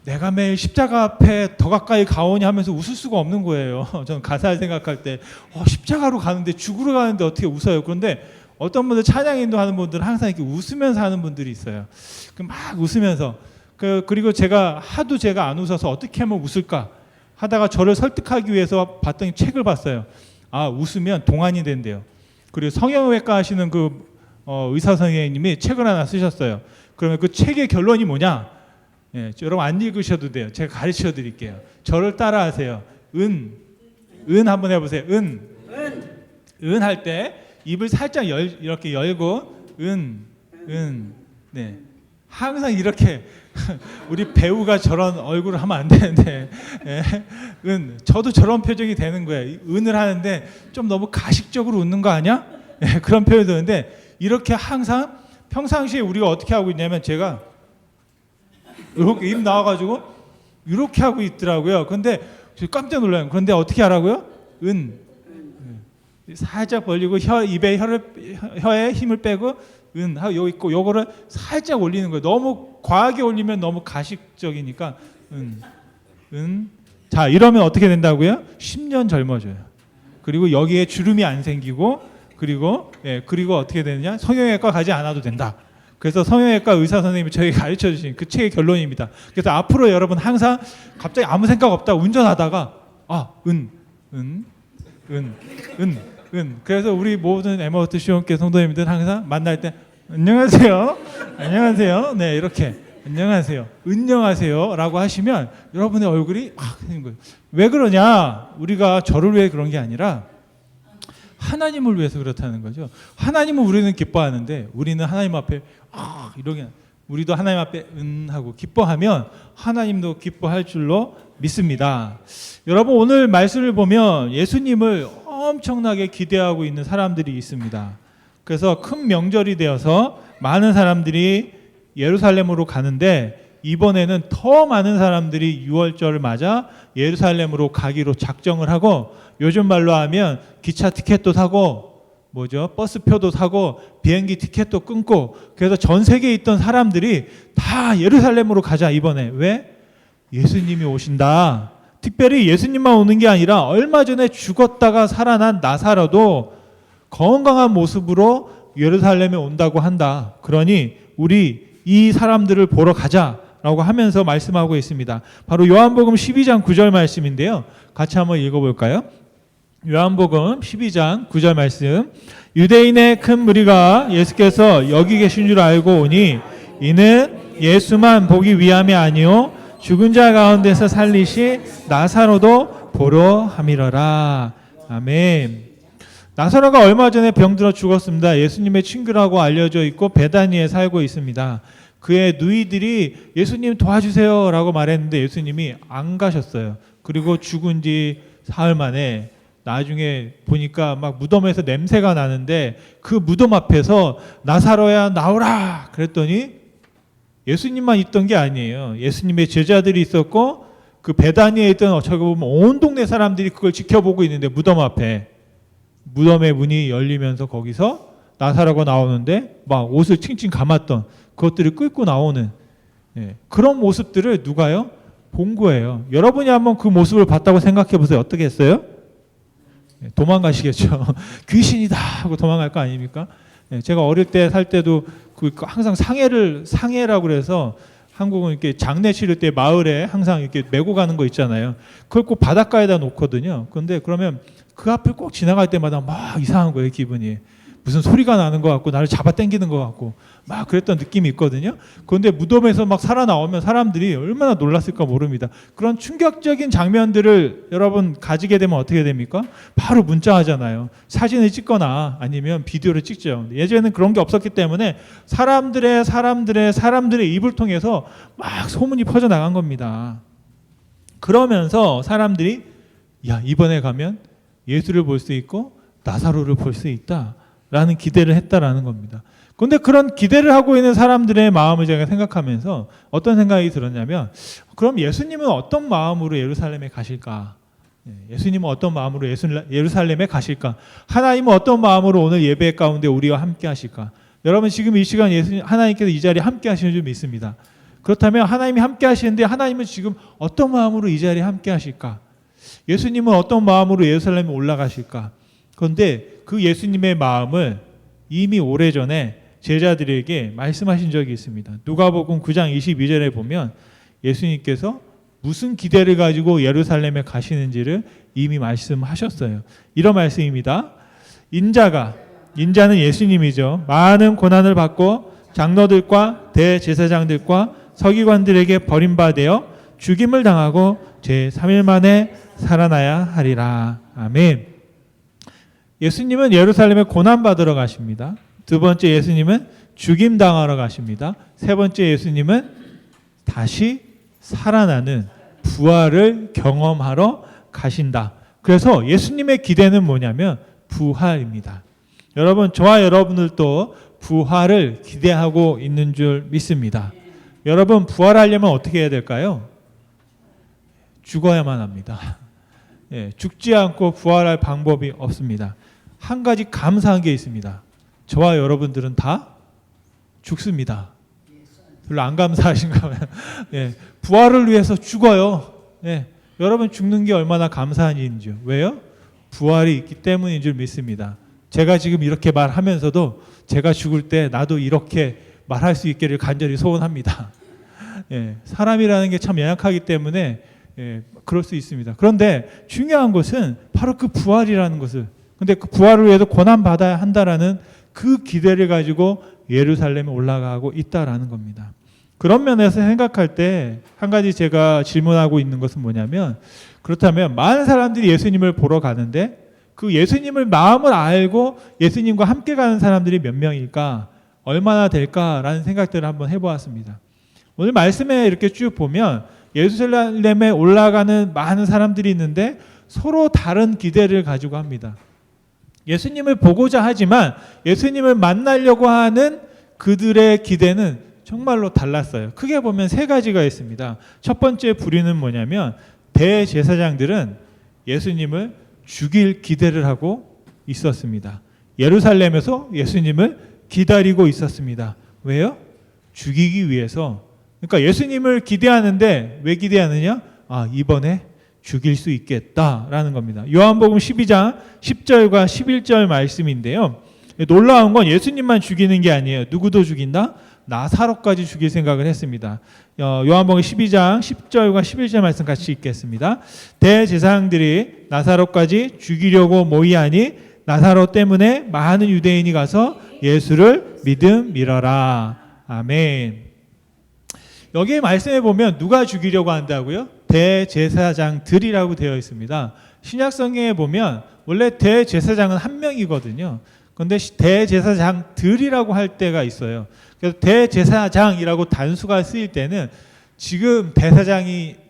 내가 매일 십자가 앞에 더 가까이 가오니 하면서 웃을 수가 없는 거예요. 저는 가사를 생각할 때 십자가로 가는데 죽으러 가는데 어떻게 웃어요. 그런데 어떤 분들 찬양 인도하는 분들은 항상 이렇게 웃으면서 하는 분들이 있어요. 막 웃으면서 그리고 제가 안 웃어서 어떻게 하면 웃을까 하다가 저를 설득하기 위해서 봤더니 책을 봤어요. 웃으면 동안이 된대요. 그리고 성형외과 하시는 그 의사 선생님이 책을 하나 쓰셨어요. 그러면 그 책의 결론이 뭐냐? 여러분 안 읽으셔도 돼요. 제가 가르쳐 드릴게요. 저를 따라하세요. 은 한번 해보세요. 은 할 때 입을 살짝 이렇게 열고 항상 이렇게 우리 배우가 저런 얼굴을 하면 안 되는데 저도 저런 표정이 되는 거예요. 은을 하는데 좀 너무 가식적으로 웃는 거 아니야? 그런 표현이 드는데 이렇게 항상 평상시에 우리가 어떻게 하고 있냐면 제가 이렇게 입 나와가지고 이렇게 하고 있더라고요. 근데 깜짝 놀라요. 그런데 어떻게 하라고요? 살짝 벌리고 혀에 힘을 빼고 하고 여기 있고 요거를 살짝 올리는 거예요. 너무 과하게 올리면 너무 가식적이니까 자 이러면 어떻게 된다고요? 10년 젊어져요. 그리고 여기에 주름이 안 생기고 그리고 어떻게 되느냐? 성형외과 가지 않아도 된다. 그래서 성형외과 의사 선생님이 저에게 가르쳐 주신 그 책의 결론입니다. 그래서 앞으로 여러분 항상 갑자기 아무 생각 없다 운전하다가 그래서 우리 모든 에머트 시온교 성도님들 항상 만날 때 안녕하세요. 네 이렇게 안녕하세요라고 하시면 여러분의 얼굴이 확 생긴 거예요. 왜 그러냐? 우리가 저를 위해 그런 게 아니라 하나님을 위해서 그렇다는 거죠. 하나님은 우리는 기뻐하는데 우리는 하나님 앞에 이렇게 우리도 하나님 앞에 하고 기뻐하면 하나님도 기뻐할 줄로 믿습니다. 여러분 오늘 말씀을 보면 예수님을 엄청나게 기대하고 있는 사람들이 있습니다. 그래서 큰 명절이 되어서 많은 사람들이 예루살렘으로 가는데 이번에는 더 많은 사람들이 유월절을 맞아 예루살렘으로 가기로 작정을 하고 요즘 말로 하면 기차 티켓도 사고 버스표도 사고 비행기 티켓도 끊고 그래서 전 세계에 있던 사람들이 다 예루살렘으로 가자 이번에. 왜? 예수님이 오신다. 특별히 예수님만 오는 게 아니라 얼마 전에 죽었다가 살아난 나사로도 건강한 모습으로 예루살렘에 온다고 한다. 그러니 우리 이 사람들을 보러 가자라고 하면서 말씀하고 있습니다. 바로 요한복음 12장 9절 말씀인데요. 같이 한번 읽어볼까요? 요한복음 12장 9절 말씀. 유대인의 큰 무리가 예수께서 여기 계신 줄 알고 오니 이는 예수만 보기 위함이 아니요 죽은 자 가운데서 살리시 나사로도 보러 함이러라. 아멘. 나사로가 얼마 전에 병들어 죽었습니다. 예수님의 친구라고 알려져 있고 베다니에 살고 있습니다. 그의 누이들이 예수님 도와주세요 라고 말했는데 예수님이 안 가셨어요. 그리고 죽은 지 사흘 만에 나중에 보니까 막 무덤에서 냄새가 나는데 그 무덤 앞에서 나사로야 나오라 그랬더니 예수님만 있던 게 아니에요. 예수님의 제자들이 있었고 그 베다니에 있던 어떻게 보면 온 동네 사람들이 그걸 지켜보고 있는데 무덤 앞에 무덤의 문이 열리면서 거기서 나사로가 나오는데 막 옷을 칭칭 감았던 그것들을 끌고 나오는 그런 모습들을 누가요? 본 거예요. 여러분이 한번 그 모습을 봤다고 생각해 보세요. 어떻게 했어요? 도망가시겠죠. 귀신이다 하고 도망갈 거 아닙니까? 제가 어릴 때 살 때도 항상 상해라고 그래서 한국은 이렇게 장례 치를 때 마을에 항상 이렇게 메고 가는 거 있잖아요. 그걸 꼭 바닷가에다 놓거든요. 그런데 그러면 그 앞을 꼭 지나갈 때마다 막 이상한 거예요, 기분이. 무슨 소리가 나는 것 같고 나를 잡아 당기는 것 같고 막 그랬던 느낌이 있거든요. 그런데 무덤에서 막 살아나오면 사람들이 얼마나 놀랐을까 모릅니다. 그런 충격적인 장면들을 여러분 가지게 되면 어떻게 됩니까? 바로 문자하잖아요. 사진을 찍거나 아니면 비디오를 찍죠. 예전에는 그런 게 없었기 때문에 사람들의 입을 통해서 막 소문이 퍼져나간 겁니다. 그러면서 사람들이 야, 이번에 가면 예수를 볼 수 있고 나사로를 볼 수 있다 라는 기대를 했다라는 겁니다. 그런데 그런 기대를 하고 있는 사람들의 마음을 제가 생각하면서 어떤 생각이 들었냐면 그럼 예수님은 어떤 마음으로 예루살렘에 가실까? 예수님은 어떤 마음으로 예루살렘에 가실까? 하나님은 어떤 마음으로 오늘 예배 가운데 우리와 함께 하실까? 여러분 지금 이 시간 하나님께서 이 자리에 함께 하시는 줄 믿습니다. 그렇다면 하나님이 함께 하시는데 하나님은 지금 어떤 마음으로 이 자리에 함께 하실까? 예수님은 어떤 마음으로 예루살렘에 올라가실까? 그런데 그 예수님의 마음을 이미 오래전에 제자들에게 말씀하신 적이 있습니다. 누가복음 9장 22절에 보면 예수님께서 무슨 기대를 가지고 예루살렘에 가시는지를 이미 말씀하셨어요. 이런 말씀입니다. 인자는 예수님이죠. 많은 고난을 받고 장로들과 대제사장들과 서기관들에게 버림받아 죽임을 당하고 제3일 만에 살아나야 하리라. 아멘. 예수님은 예루살렘에 고난받으러 가십니다. 두 번째 예수님은 죽임당하러 가십니다. 세 번째 예수님은 다시 살아나는 부활을 경험하러 가신다. 그래서 예수님의 기대는 뭐냐면 부활입니다. 여러분, 저와 여러분들도 부활을 기대하고 있는 줄 믿습니다. 여러분, 부활하려면 어떻게 해야 될까요? 죽어야만 합니다. 죽지 않고 부활할 방법이 없습니다. 한 가지 감사한 게 있습니다. 저와 여러분들은 다 죽습니다. 별로 안 감사하신가 봐요. 부활을 위해서 죽어요. 여러분 죽는 게 얼마나 감사한 일인지요. 왜요? 부활이 있기 때문인 줄 믿습니다. 제가 지금 이렇게 말하면서도 제가 죽을 때 나도 이렇게 말할 수 있기를 간절히 소원합니다. 사람이라는 게 참 연약하기 때문에 그럴 수 있습니다. 그런데 중요한 것은 바로 그 부활이라는 것을, 근데 그 부활을 위해서 고난받아야 한다라는 그 기대를 가지고 예루살렘에 올라가고 있다라는 겁니다. 그런 면에서 생각할 때 한 가지 제가 질문하고 있는 것은 뭐냐면, 그렇다면 많은 사람들이 예수님을 보러 가는데 그 예수님을 마음을 알고 예수님과 함께 가는 사람들이 몇 명일까, 얼마나 될까라는 생각들을 한번 해보았습니다. 오늘 말씀에 이렇게 쭉 보면 예루살렘에 올라가는 많은 사람들이 있는데 서로 다른 기대를 가지고 합니다. 예수님을 보고자 하지만 예수님을 만나려고 하는 그들의 기대는 정말로 달랐어요. 크게 보면 세 가지가 있습니다. 첫 번째 부류는 뭐냐면, 대제사장들은 예수님을 죽일 기대를 하고 있었습니다. 예루살렘에서 예수님을 기다리고 있었습니다. 왜요? 죽이기 위해서. 그러니까 예수님을 기대하는데 왜 기대하느냐? 이번에 죽일 수 있겠다라는 겁니다. 요한복음 12장 10절과 11절 말씀인데요. 놀라운 건 예수님만 죽이는 게 아니에요. 누구도 죽인다? 나사로까지 죽일 생각을 했습니다. 요한복음 12장 10절과 11절 말씀 같이 읽겠습니다. 대제사장들이 나사로까지 죽이려고 모이하니 나사로 때문에 많은 유대인이 가서 예수를 믿음이러라. 아멘. 여기에 말씀해 보면 누가 죽이려고 한다고요? 대제사장들이라고 되어 있습니다. 신약 성경에 보면 원래 대제사장은 한 명이거든요. 그런데 대제사장들이라고 할 때가 있어요. 그래서 대제사장이라고 단수가 쓰일 때는 지금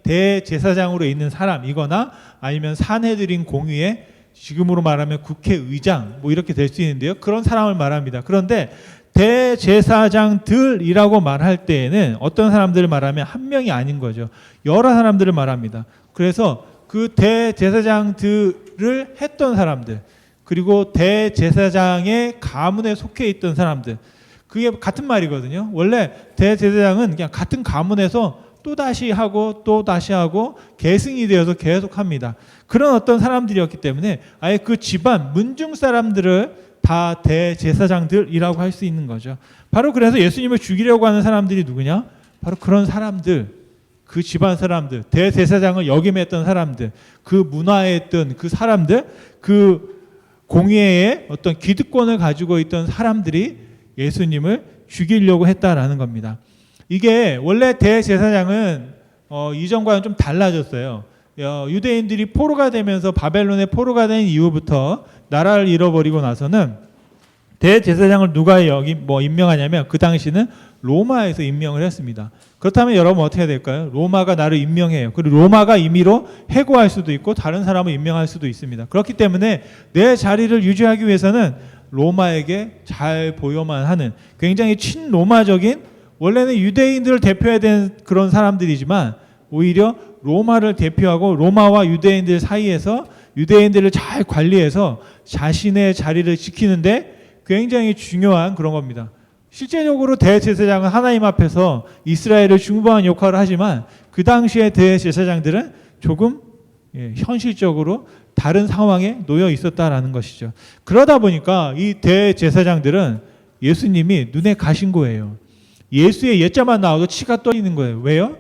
대제사장으로 있는 사람이거나 아니면 산헤드린 공의회, 지금으로 말하면 국회의장 뭐 이렇게 될 수 있는데요. 그런 사람을 말합니다. 그런데 대제사장들이라고 말할 때에는 어떤 사람들을 말하면 한 명이 아닌 거죠. 여러 사람들을 말합니다. 그래서 그 대제사장들을 했던 사람들, 그리고 대제사장의 가문에 속해 있던 사람들, 그게 같은 말이거든요. 원래 대제사장은 그냥 같은 가문에서 또다시 하고 또다시 하고 계승이 되어서 계속 합니다. 그런 어떤 사람들이었기 때문에 아예 그 집안 문중 사람들을 다 대제사장들이라고 할 수 있는 거죠. 바로 그래서 예수님을 죽이려고 하는 사람들이 누구냐? 바로 그런 사람들, 그 집안 사람들, 대제사장을 역임했던 사람들, 그 문화에 있던 그 사람들, 그 공회의 어떤 기득권을 가지고 있던 사람들이 예수님을 죽이려고 했다라는 겁니다. 이게 원래 대제사장은 이전과는 좀 달라졌어요. 유대인들이 포로가 되면서 바벨론에 포로가 된 이후부터 나라를 잃어버리고 나서는 대제사장을 누가 임명하냐면 그 당시는 로마에서 임명을 했습니다. 그렇다면 여러분 어떻게 해야 될까요? 로마가 나를 임명해요. 그리고 로마가 임의로 해고할 수도 있고 다른 사람을 임명할 수도 있습니다. 그렇기 때문에 내 자리를 유지하기 위해서는 로마에게 잘 보여만 하는 굉장히 친로마적인, 원래는 유대인들을 대표해야 되는 그런 사람들이지만 오히려 로마를 대표하고 로마와 유대인들 사이에서 유대인들을 잘 관리해서 자신의 자리를 지키는데 굉장히 중요한 그런 겁니다. 실제적으로 대제사장은 하나님 앞에서 이스라엘을 중보하는 역할을 하지만 그 당시의 대제사장들은 조금 현실적으로 다른 상황에 놓여 있었다라는 것이죠. 그러다 보니까 이 대제사장들은 예수님이 눈에 가신 거예요. 예수의 예자만 나와도 치가 떨리는 거예요. 왜요?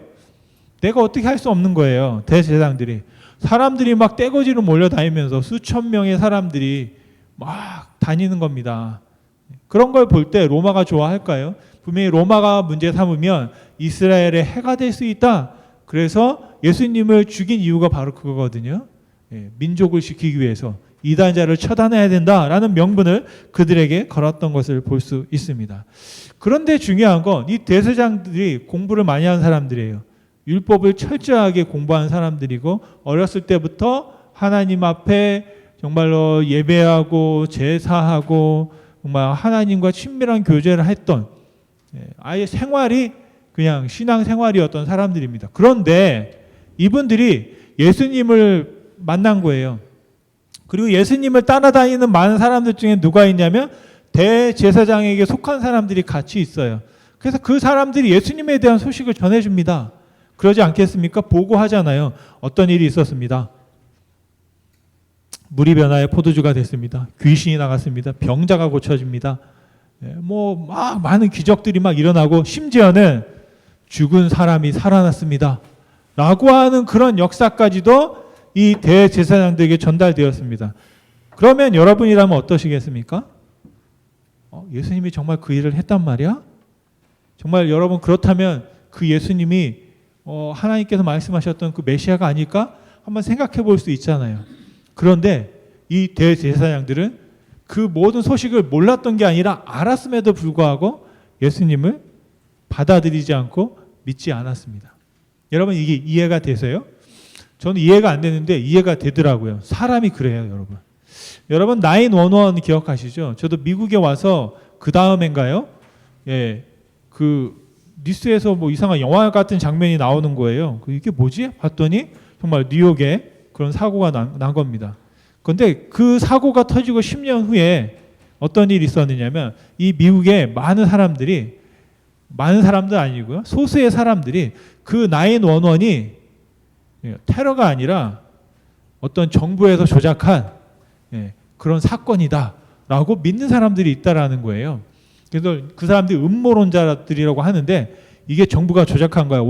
내가 어떻게 할 수 없는 거예요. 대제사장들이. 사람들이 막 떼거지로 몰려다니면서 수천 명의 사람들이 막 다니는 겁니다. 그런 걸 볼 때 로마가 좋아할까요? 분명히 로마가 문제 삼으면 이스라엘의 해가 될 수 있다. 그래서 예수님을 죽인 이유가 바로 그거거든요. 민족을 지키기 위해서 이단자를 처단해야 된다라는 명분을 그들에게 걸었던 것을 볼 수 있습니다. 그런데 중요한 건 이 대제사장들이 공부를 많이 한 사람들이에요. 율법을 철저하게 공부한 사람들이고 어렸을 때부터 하나님 앞에 정말로 예배하고 제사하고 정말 하나님과 친밀한 교제를 했던 아예 생활이 그냥 신앙 생활이었던 사람들입니다. 그런데 이분들이 예수님을 만난 거예요. 그리고 예수님을 따라다니는 많은 사람들 중에 누가 있냐면 대제사장에게 속한 사람들이 같이 있어요. 그래서 그 사람들이 예수님에 대한 소식을 전해줍니다. 그러지 않겠습니까? 보고하잖아요. 어떤 일이 있었습니다. 물이 변하여 포도주가 됐습니다. 귀신이 나갔습니다. 병자가 고쳐집니다. 막 많은 기적들이 막 일어나고 심지어는 죽은 사람이 살아났습니다. 라고 하는 그런 역사까지도 이 대제사장들에게 전달되었습니다. 그러면 여러분이라면 어떠시겠습니까? 예수님이 정말 그 일을 했단 말이야? 정말 여러분 그렇다면 그 예수님이 하나님께서 말씀하셨던 그 메시아가 아닐까? 한번 생각해 볼 수 있잖아요. 그런데 이 대제사장들은 그 모든 소식을 몰랐던 게 아니라 알았음에도 불구하고 예수님을 받아들이지 않고 믿지 않았습니다. 여러분 이게 이해가 되세요? 저는 이해가 안 되는데 이해가 되더라고요. 사람이 그래요, 여러분. 여러분 911 기억하시죠? 저도 미국에 와서 그 다음엔가요? 그 뉴스에서 뭐 이상한 영화 같은 장면이 나오는 거예요. 이게 뭐지? 봤더니 정말 뉴욕에 그런 사고가 난 겁니다. 그런데 그 사고가 터지고 10년 후에 어떤 일이 있었느냐면 이 미국에 많은 사람들 아니고요. 소수의 사람들이 그 911이 테러가 아니라 어떤 정부에서 조작한 그런 사건이다라고 믿는 사람들이 있다라는 거예요. 그래서 그 사람들이 음모론자들이라고 하는데 이게 정부가 조작한 거야.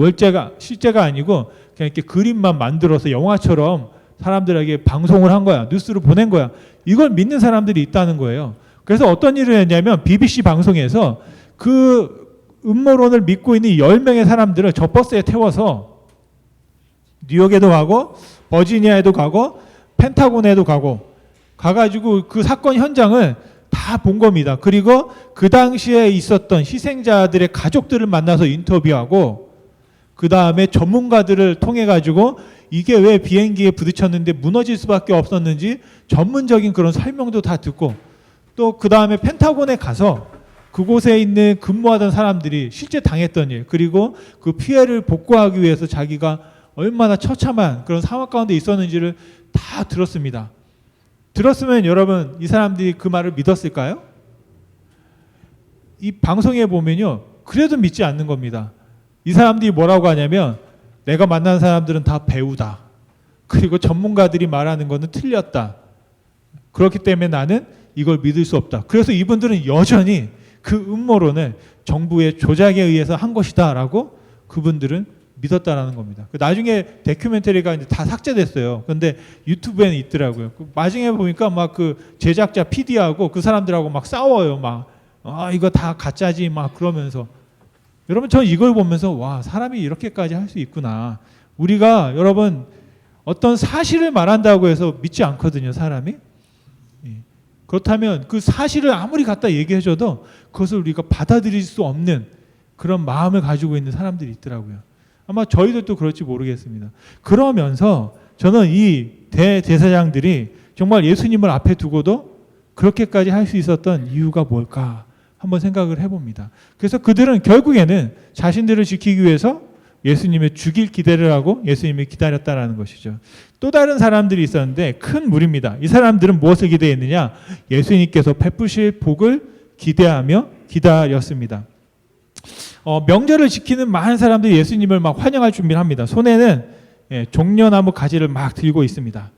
실제가 아니고 그냥 이렇게 그림만 만들어서 영화처럼 사람들에게 방송을 한 거야. 뉴스를 보낸 거야. 이걸 믿는 사람들이 있다는 거예요. 그래서 어떤 일을 했냐면 BBC 방송에서 그 음모론을 믿고 있는 10명의 사람들을 저 버스에 태워서 뉴욕에도 가고 버지니아에도 가고 펜타곤에도 가가지고 그 사건 현장을 다 본 겁니다. 그리고 그 당시에 있었던 희생자들의 가족들을 만나서 인터뷰하고 그 다음에 전문가들을 통해 가지고 이게 왜 비행기에 부딪혔는데 무너질 수밖에 없었는지 전문적인 그런 설명도 다 듣고 또 그 다음에 펜타곤에 가서 그곳에 있는 근무하던 사람들이 실제 당했던 일 그리고 그 피해를 복구하기 위해서 자기가 얼마나 처참한 그런 상황 가운데 있었는지를 다 들었습니다. 들었으면 여러분 이 사람들이 그 말을 믿었을까요? 이 방송에 보면요. 그래도 믿지 않는 겁니다. 이 사람들이 뭐라고 하냐면 내가 만난 사람들은 다 배우다. 그리고 전문가들이 말하는 거는 틀렸다. 그렇기 때문에 나는 이걸 믿을 수 없다. 그래서 이분들은 여전히 그 음모론을 정부의 조작에 의해서 한 것이다 라고 그분들은 믿었다라는 겁니다. 나중에 다큐멘터리가 이제 다 삭제됐어요. 그런데 유튜브에는 있더라고요. 나중에 보니까 막 그 제작자 PD하고 그 사람들하고 막 싸워요. 막 이거 다 가짜지 막 그러면서 여러분 저는 이걸 보면서 와 사람이 이렇게까지 할 수 있구나. 우리가 여러분 어떤 사실을 말한다고 해서 믿지 않거든요. 사람이. 그렇다면 그 사실을 아무리 갖다 얘기해줘도 그것을 우리가 받아들일 수 없는 그런 마음을 가지고 있는 사람들이 있더라고요. 아마 저희들도 그럴지 모르겠습니다. 그러면서 저는 이 대제사장들이 정말 예수님을 앞에 두고도 그렇게까지 할 수 있었던 이유가 뭘까 한번 생각을 해봅니다. 그래서 그들은 결국에는 자신들을 지키기 위해서 예수님의 죽일 기대를 하고 예수님을 기다렸다라는 것이죠. 또 다른 사람들이 있었는데 큰 무리입니다. 이 사람들은 무엇을 기대했느냐? 예수님께서 베푸실 복을 기대하며 기다렸습니다. 명절을 지키는 많은 사람들이 예수님을 막 환영할 준비를 합니다. 손에는 종려나무 가지를 막 들고 있습니다.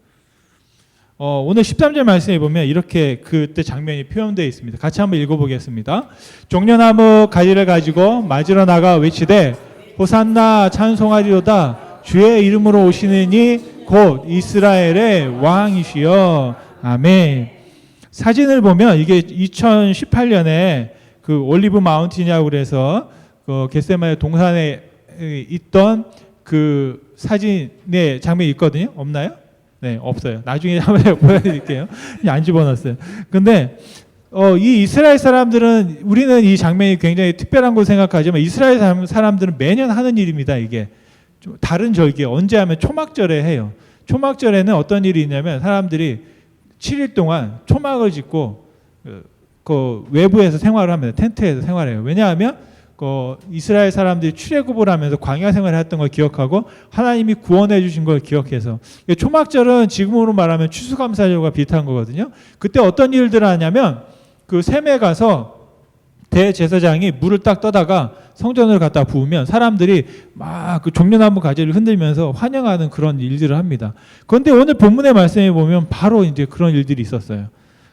오늘 13절 말씀에 보면 이렇게 그때 장면이 표현되어 있습니다. 같이 한번 읽어보겠습니다. 종려나무 가지를 가지고 맞으러 나가 외치되 호산나 찬송하리로다 주의 이름으로 오시는 이 곧 이스라엘의 왕이시여 아멘. 사진을 보면 이게 2018년에 그 올리브 마운틴이라고 그래서 그 겟세마네 동산에 있던 그 사진의 장면이 있거든요. 없나요? 네, 없어요. 나중에 한번 보여드릴게요. 안 집어넣었어요. 근데 이 이스라엘 사람들은 우리는 이 장면이 굉장히 특별한 걸 생각하지만 이스라엘 사람들은 매년 하는 일입니다. 이게 좀 다른 절기 언제 하면 초막절에 해요. 초막절에는 어떤 일이 있냐면 사람들이 7일 동안 초막을 짓고 그 외부에서 생활을 합니다. 텐트에서 생활해요. 왜냐하면 이스라엘 사람들이 출애굽을 하면서 광야 생활을 했던 걸 기억하고 하나님이 구원해 주신 걸 기억해서 초막절은 지금으로 말하면 추수감사절과 비슷한 거거든요. 그때 어떤 일들을 하냐면 그 샘에 가서 대제사장이 물을 딱 떠다가 성전을 갖다 부으면 사람들이 막 그 종려나무 가지를 흔들면서 환영하는 그런 일들을 합니다. 그런데 오늘 본문의 말씀에 보면 바로 이제 그런 일들이 있었어요.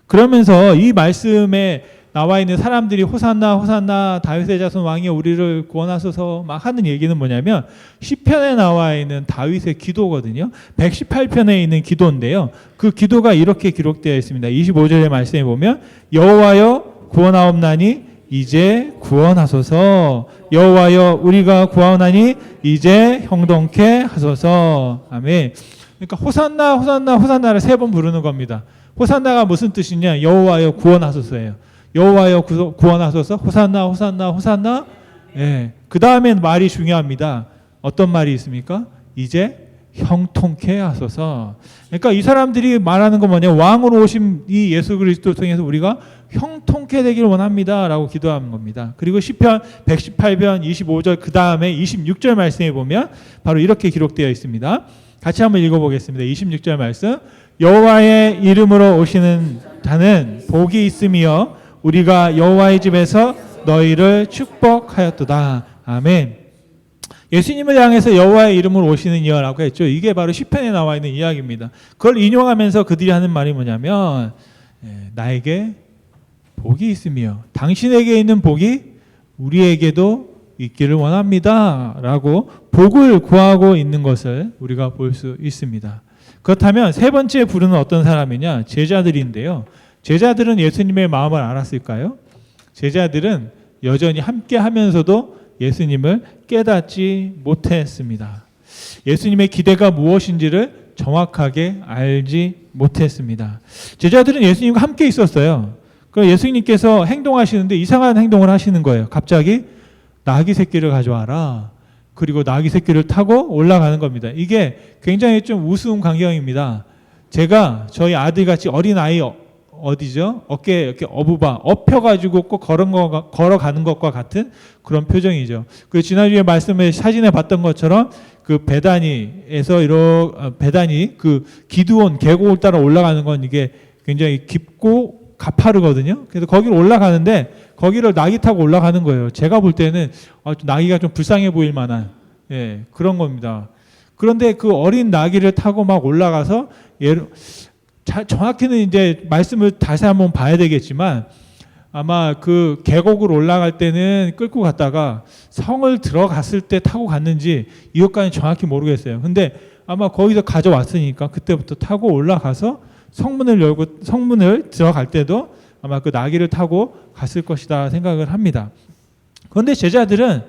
그러면서 이 말씀에 나와 있는 사람들이 호산나 호산나 다윗의 자손 왕이 우리를 구원하소서 막 하는 얘기는 뭐냐면 시편에 나와 있는 다윗의 기도거든요. 118편에 있는 기도인데요. 그 기도가 이렇게 기록되어 있습니다. 25절의 말씀에 보면 여호와여 구원하옵나니 이제 구원하소서. 여호와여 우리가 구하오나니 이제 형통케 하소서. 아멘. 그러니까 호산나 호산나 호산나를 3번 부르는 겁니다. 호산나가 무슨 뜻이냐? 여호와여 구원하소서예요. 여호와여 구원하소서. 호산나 호산나 호산나. 예. 그 다음엔 말이 중요합니다. 어떤 말이 있습니까? 이제 형통케 하소서. 그러니까 이 사람들이 말하는 건 뭐냐? 왕으로 오신 이 예수 그리스도 통해서 우리가 형통케 되기를 원합니다라고 기도하는 겁니다. 그리고 시편 118편 25절 그 다음에 26절 말씀에 보면 바로 이렇게 기록되어 있습니다. 같이 한번 읽어보겠습니다. 26절 말씀. 여호와의 이름으로 오시는 자는 복이 있으며 우리가 여호와의 집에서 너희를 축복하였도다. 아멘. 예수님을 향해서 여호와의 이름으로 오시는 이여라고 했죠. 이게 바로 시편에 나와 있는 이야기입니다. 그걸 인용하면서 그들이 하는 말이 뭐냐면 나에게 복이 있으며 당신에게 있는 복이 우리에게도 있기를 원합니다 라고 복을 구하고 있는 것을 우리가 볼 수 있습니다. 그렇다면 세 번째 부르는 어떤 사람이냐? 제자들인데요. 제자들은 예수님의 마음을 알았을까요? 제자들은 여전히 함께 하면서도 예수님을 깨닫지 못했습니다. 예수님의 기대가 무엇인지를 정확하게 알지 못했습니다. 제자들은 예수님과 함께 있었어요. 그래서 예수님께서 행동하시는데 이상한 행동을 하시는 거예요. 갑자기 나귀 새끼를 가져와라. 그리고 나귀 새끼를 타고 올라가는 겁니다. 이게 굉장히 좀 우스운 광경입니다. 제가 저희 아들같이 어린 아이 어디죠? 어깨에 이렇게 엎혀가지고 꼭 걸어가는 것과 같은 그런 표정이죠. 그 지난주에 말씀을 사진에 봤던 것처럼 그 베단이 그 기드온 계곡을 따라 올라가는 건 이게 굉장히 깊고 가파르거든요. 그래서 거기를 올라가는데 거기를 나귀 타고 올라가는 거예요. 제가 볼 때는 나귀가 좀 불쌍해 보일 만한 그런 겁니다. 그런데 그 어린 나귀를 타고 막 올라가서 정확히는 이제 말씀을 다시 한번 봐야 되겠지만 아마 그 계곡을 올라갈 때는 끌고 갔다가 성을 들어갔을 때 타고 갔는지 이것까지는 정확히 모르겠어요. 근데 아마 거기서 가져왔으니까 그때부터 타고 올라가서 성문을 들어갈 때도 아마 그 나귀를 타고 갔을 것이다 생각을 합니다. 그런데 제자들은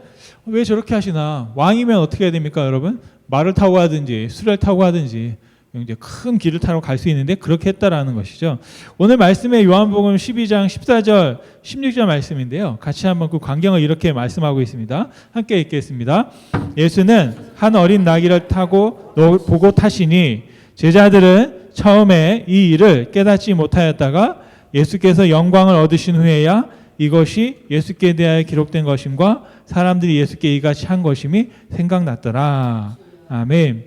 왜 저렇게 하시나? 왕이면 어떻게 해야 됩니까, 여러분? 말을 타고 가든지 수레를 타고 가든지 이제 큰 길을 타러 갈 수 있는데 그렇게 했다라는 것이죠. 오늘 말씀의 요한복음 12장 14절 16절 말씀인데요. 같이 한번 그 광경을 이렇게 말씀하고 있습니다. 함께 읽겠습니다. 예수는 한 어린 나귀를 타고 보고 타시니 제자들은 처음에 이 일을 깨닫지 못하였다가 예수께서 영광을 얻으신 후에야 이것이 예수께 대하여 기록된 것임과 사람들이 예수께 이같이 한 것임이 생각났더라. 아멘.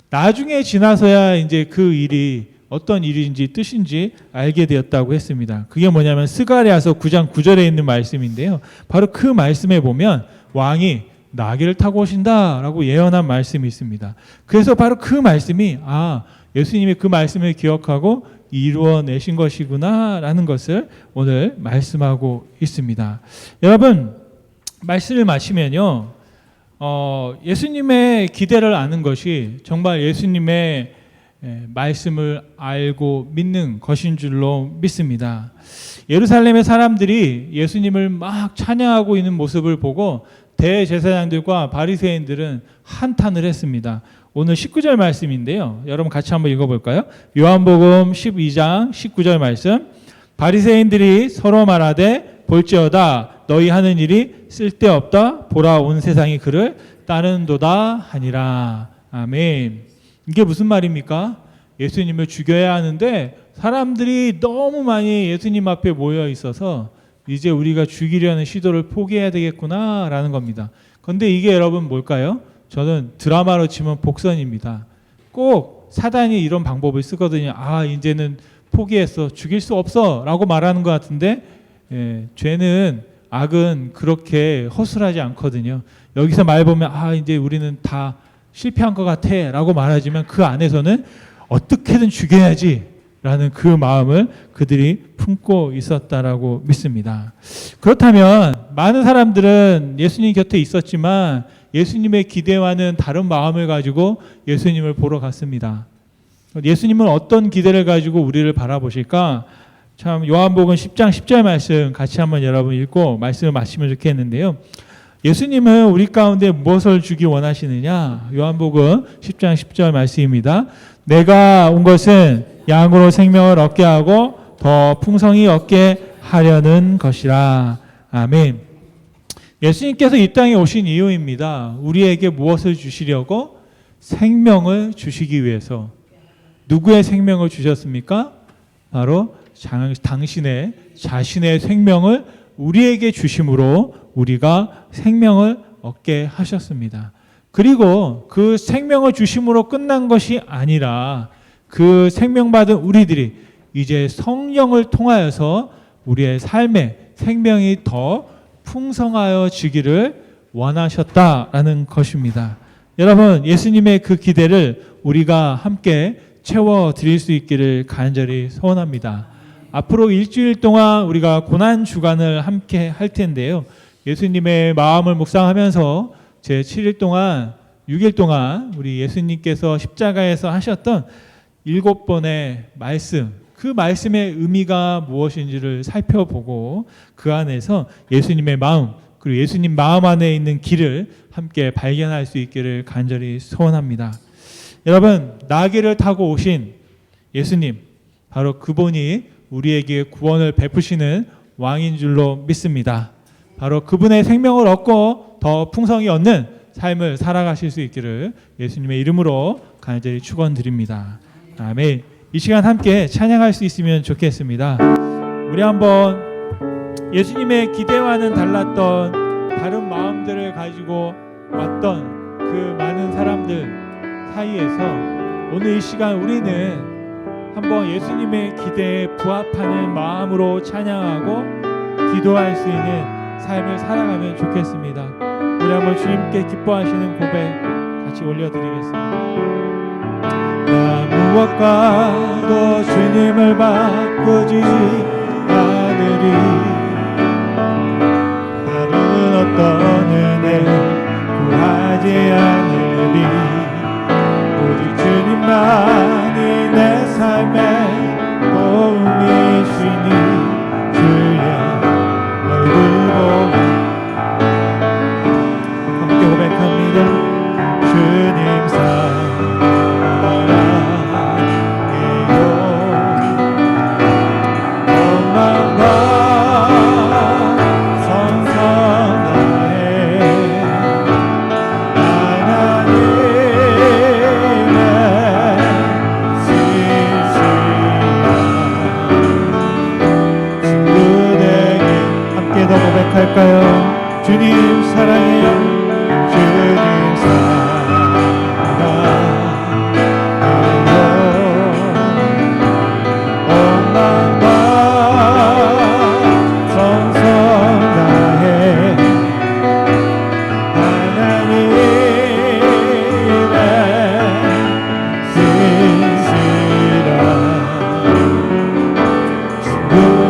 나중에 지나서야 이제 그 일이 어떤 일인지 뜻인지 알게 되었다고 했습니다. 그게 뭐냐면 스가랴서 9장 9절에 있는 말씀인데요. 바로 그 말씀에 보면 왕이 나귀를 타고 오신다라고 예언한 말씀이 있습니다. 그래서 바로 그 말씀이 예수님이 그 말씀을 기억하고 이루어내신 것이구나라는 것을 오늘 말씀하고 있습니다. 여러분, 말씀을 마치면요. 예수님의 기대를 아는 것이 정말 예수님의 말씀을 알고 믿는 것인 줄로 믿습니다. 예루살렘의 사람들이 예수님을 막 찬양하고 있는 모습을 보고 대제사장들과 바리새인들은 한탄을 했습니다. 오늘 19절 말씀인데요. 여러분 같이 한번 읽어볼까요? 요한복음 12장 19절 말씀. 바리새인들이 서로 말하되 볼지어다 너희 하는 일이 쓸데없다 보라 온 세상이 그를 따르는도다 하니라. 아멘. 이게 무슨 말입니까? 예수님을 죽여야 하는데 사람들이 너무 많이 예수님 앞에 모여 있어서 이제 우리가 죽이려는 시도를 포기해야 되겠구나라는 겁니다. 그런데 이게 여러분 뭘까요? 저는 드라마로 치면 복선입니다. 꼭 사단이 이런 방법을 쓰거든요. 이제는 포기했어. 죽일 수 없어 라고 말하는 것 같은데 악은 그렇게 허술하지 않거든요. 여기서 말 보면 이제 우리는 다 실패한 것 같아 라고 말하지만 그 안에서는 어떻게든 죽여야지 라는 그 마음을 그들이 품고 있었다라고 믿습니다. 그렇다면 많은 사람들은 예수님 곁에 있었지만 예수님의 기대와는 다른 마음을 가지고 예수님을 보러 갔습니다. 예수님은 어떤 기대를 가지고 우리를 바라보실까? 참 요한복음 10장 10절 말씀 같이 한번 여러분 읽고 말씀을 마치면 좋겠는데요. 예수님은 우리 가운데 무엇을 주기 원하시느냐? 요한복음 10장 10절 말씀입니다. 내가 온 것은 양으로 생명을 얻게 하고 더 풍성히 얻게 하려는 것이라. 아멘. 예수님께서 이 땅에 오신 이유입니다. 우리에게 무엇을 주시려고? 생명을 주시기 위해서. 누구의 생명을 주셨습니까? 바로 당신의 자신의 생명을 우리에게 주심으로 우리가 생명을 얻게 하셨습니다. 그리고 그 생명을 주심으로 끝난 것이 아니라 그 생명받은 우리들이 이제 성령을 통하여서 우리의 삶의 생명이 더 풍성하여지기를 원하셨다라는 것입니다. 여러분, 예수님의 그 기대를 우리가 함께 채워드릴 수 있기를 간절히 소원합니다. 앞으로 일주일 동안 우리가 고난 주간을 함께 할 텐데요. 예수님의 마음을 묵상하면서 제 7일 동안 6일 동안 우리 예수님께서 십자가에서 하셨던 7번의 말씀, 그 말씀의 의미가 무엇인지를 살펴보고 그 안에서 예수님의 마음, 그리고 예수님 마음 안에 있는 길을 함께 발견할 수 있기를 간절히 소원합니다. 여러분, 나귀를 타고 오신 예수님, 바로 그분이 우리에게 구원을 베푸시는 왕인 줄로 믿습니다. 바로 그분의 생명을 얻고 더 풍성히 얻는 삶을 살아가실 수 있기를 예수님의 이름으로 간절히 축원드립니다. 아멘. 이 시간 함께 찬양할 수 있으면 좋겠습니다. 우리 한번 예수님의 기대와는 달랐던 다른 마음들을 가지고 왔던 그 많은 사람들 사이에서 오늘 이 시간 우리는 한번 예수님의 기대에 부합하는 마음으로 찬양하고 기도할 수 있는 삶을 살아가면 좋겠습니다. 우리 한번 주님께 기뻐하시는 고백 같이 올려드리겠습니다. 나 무엇과도 주님을 바꾸지 않으리. 다른 어떤 은혜 구하지 않으리. 오직 주님만이 내 삶의 도움이시니 주의 얼굴 보고 함께 고백합니다. 주님 할까요? 주님 사랑해요. 주님 사랑해요. 온 마음과 정성 다해 하나님의 신실한 친구들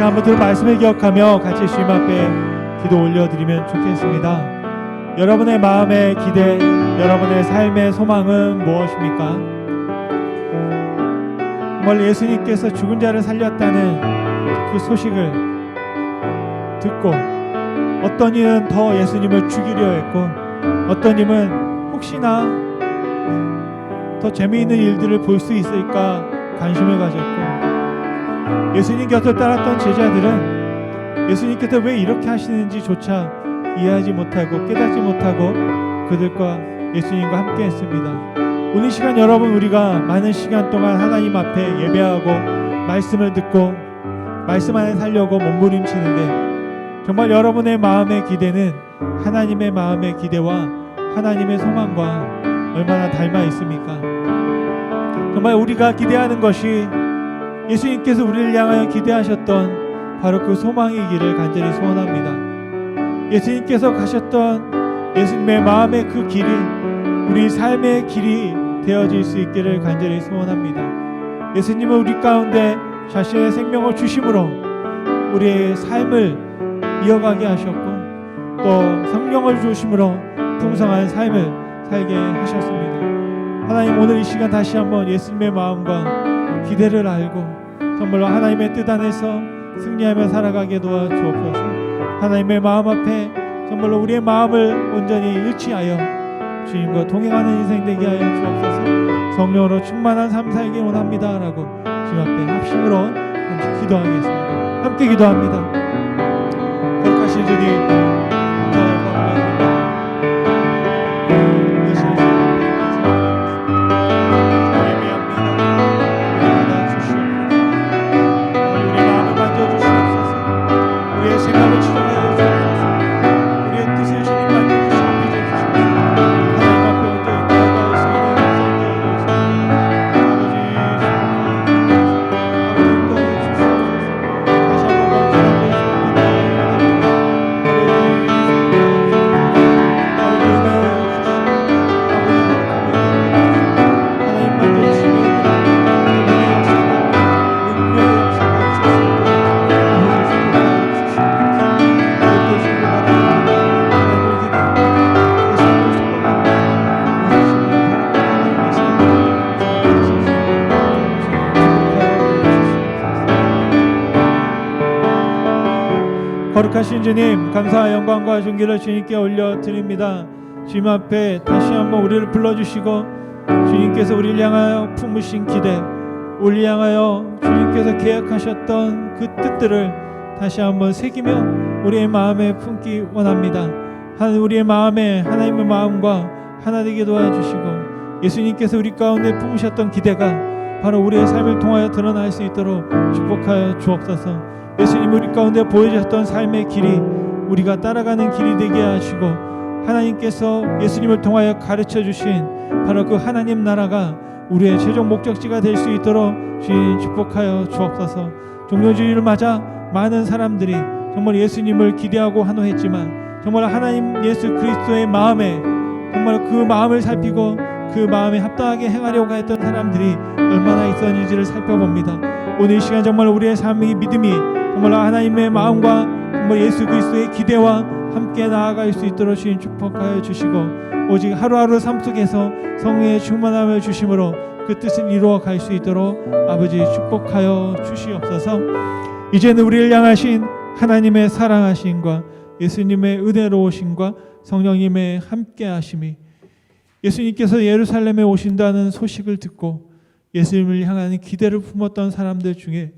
한번 들 말씀을 기억하며 같이 주님 앞에 기도 올려드리면 좋겠습니다. 여러분의 마음의 기대, 여러분의 삶의 소망은 무엇입니까? 정말 예수님께서 죽은 자를 살렸다는 그 소식을 듣고 어떤 이는 더 예수님을 죽이려 했고 어떤 이는 혹시나 더 재미있는 일들을 볼 수 있을까 관심을 가졌고 예수님 곁을 따랐던 제자들은 예수님께서 왜 이렇게 하시는지조차 이해하지 못하고 깨닫지 못하고 그들과 예수님과 함께 했습니다. 오늘 시간 여러분 우리가 많은 시간 동안 하나님 앞에 예배하고 말씀을 듣고 말씀 안에 살려고 몸부림치는데 정말 여러분의 마음의 기대는 하나님의 마음의 기대와 하나님의 소망과 얼마나 닮아 있습니까? 정말 우리가 기대하는 것이 예수님께서 우리를 향하여 기대하셨던 바로 그 소망이기를 간절히 소원합니다. 예수님께서 가셨던 예수님의 마음의 그 길이 우리 삶의 길이 되어질 수 있기를 간절히 소원합니다. 예수님은 우리 가운데 자신의 생명을 주심으로 우리의 삶을 이어가게 하셨고 또 성령을 주심으로 풍성한 삶을 살게 하셨습니다. 하나님 오늘 이 시간 다시 한번 예수님의 마음과 기대를 알고 정말로 하나님의 뜻 안에서 승리하며 살아가게 도와주옵소서. 하나님의 마음 앞에 정말로 우리의 마음을 온전히 일치하여 주님과 동행하는 인생 되게 하여 주옵소서. 성령으로 충만한 삶 살기 원합니다 라고 주님 앞에 합심으로 함께 기도하겠습니다. 함께 기도합니다. 거룩하신 주님 거룩하신 주님, 감사와 영광과 존귀를 주님께 올려드립니다. 주님 앞에 다시 한번 우리를 불러주시고 주님께서 우리를 향하여 품으신 기대, 우리를 향하여 주님께서 계약하셨던 그 뜻들을 다시 한번 새기며 우리의 마음에 품기 원합니다. 우리의 마음에 하나님의 마음과 하나 되게 도와주시고 예수님께서 우리 가운데 품으셨던 기대가 바로 우리의 삶을 통하여 드러날 수 있도록 축복하여 주옵소서. 예수님 우리 가운데 보여주셨던 삶의 길이 우리가 따라가는 길이 되게 하시고 하나님께서 예수님을 통하여 가르쳐 주신 바로 그 하나님 나라가 우리의 최종 목적지가 될 수 있도록 주님 축복하여 주옵소서. 종료주의를 맞아 많은 사람들이 정말 예수님을 기대하고 환호했지만 정말 하나님 예수 그리스도의 마음에 정말 그 마음을 살피고 그 마음에 합당하게 행하려고 했던 사람들이 얼마나 있었는지를 살펴봅니다. 오늘 이 시간 정말 우리의 삶의 믿음이 정말 하나님의 마음과 정말 예수 그리스도의 기대와 함께 나아갈 수 있도록 주님 축복하여 주시고 오직 하루하루 삶 속에서 성령의 충만함을 주심으로 그 뜻을 이루어 갈 수 있도록 아버지 축복하여 주시옵소서. 이제는 우리를 향하신 하나님의 사랑하심과 예수님의 은혜로우심과 성령님의 함께하심이 예수님께서 예루살렘에 오신다는 소식을 듣고 예수님을 향하는 기대를 품었던 사람들 중에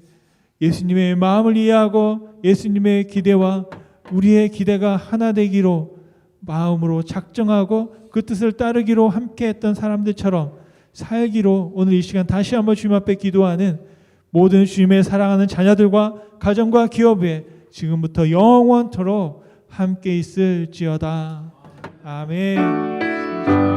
예수님의 마음을 이해하고 예수님의 기대와 우리의 기대가 하나 되기로 마음으로 작정하고 그 뜻을 따르기로 함께했던 사람들처럼 살기로 오늘 이 시간 다시 한번 주님 앞에 기도하는 모든 주님의 사랑하는 자녀들과 가정과 기업에 지금부터 영원토록 함께 있을지어다. 아멘.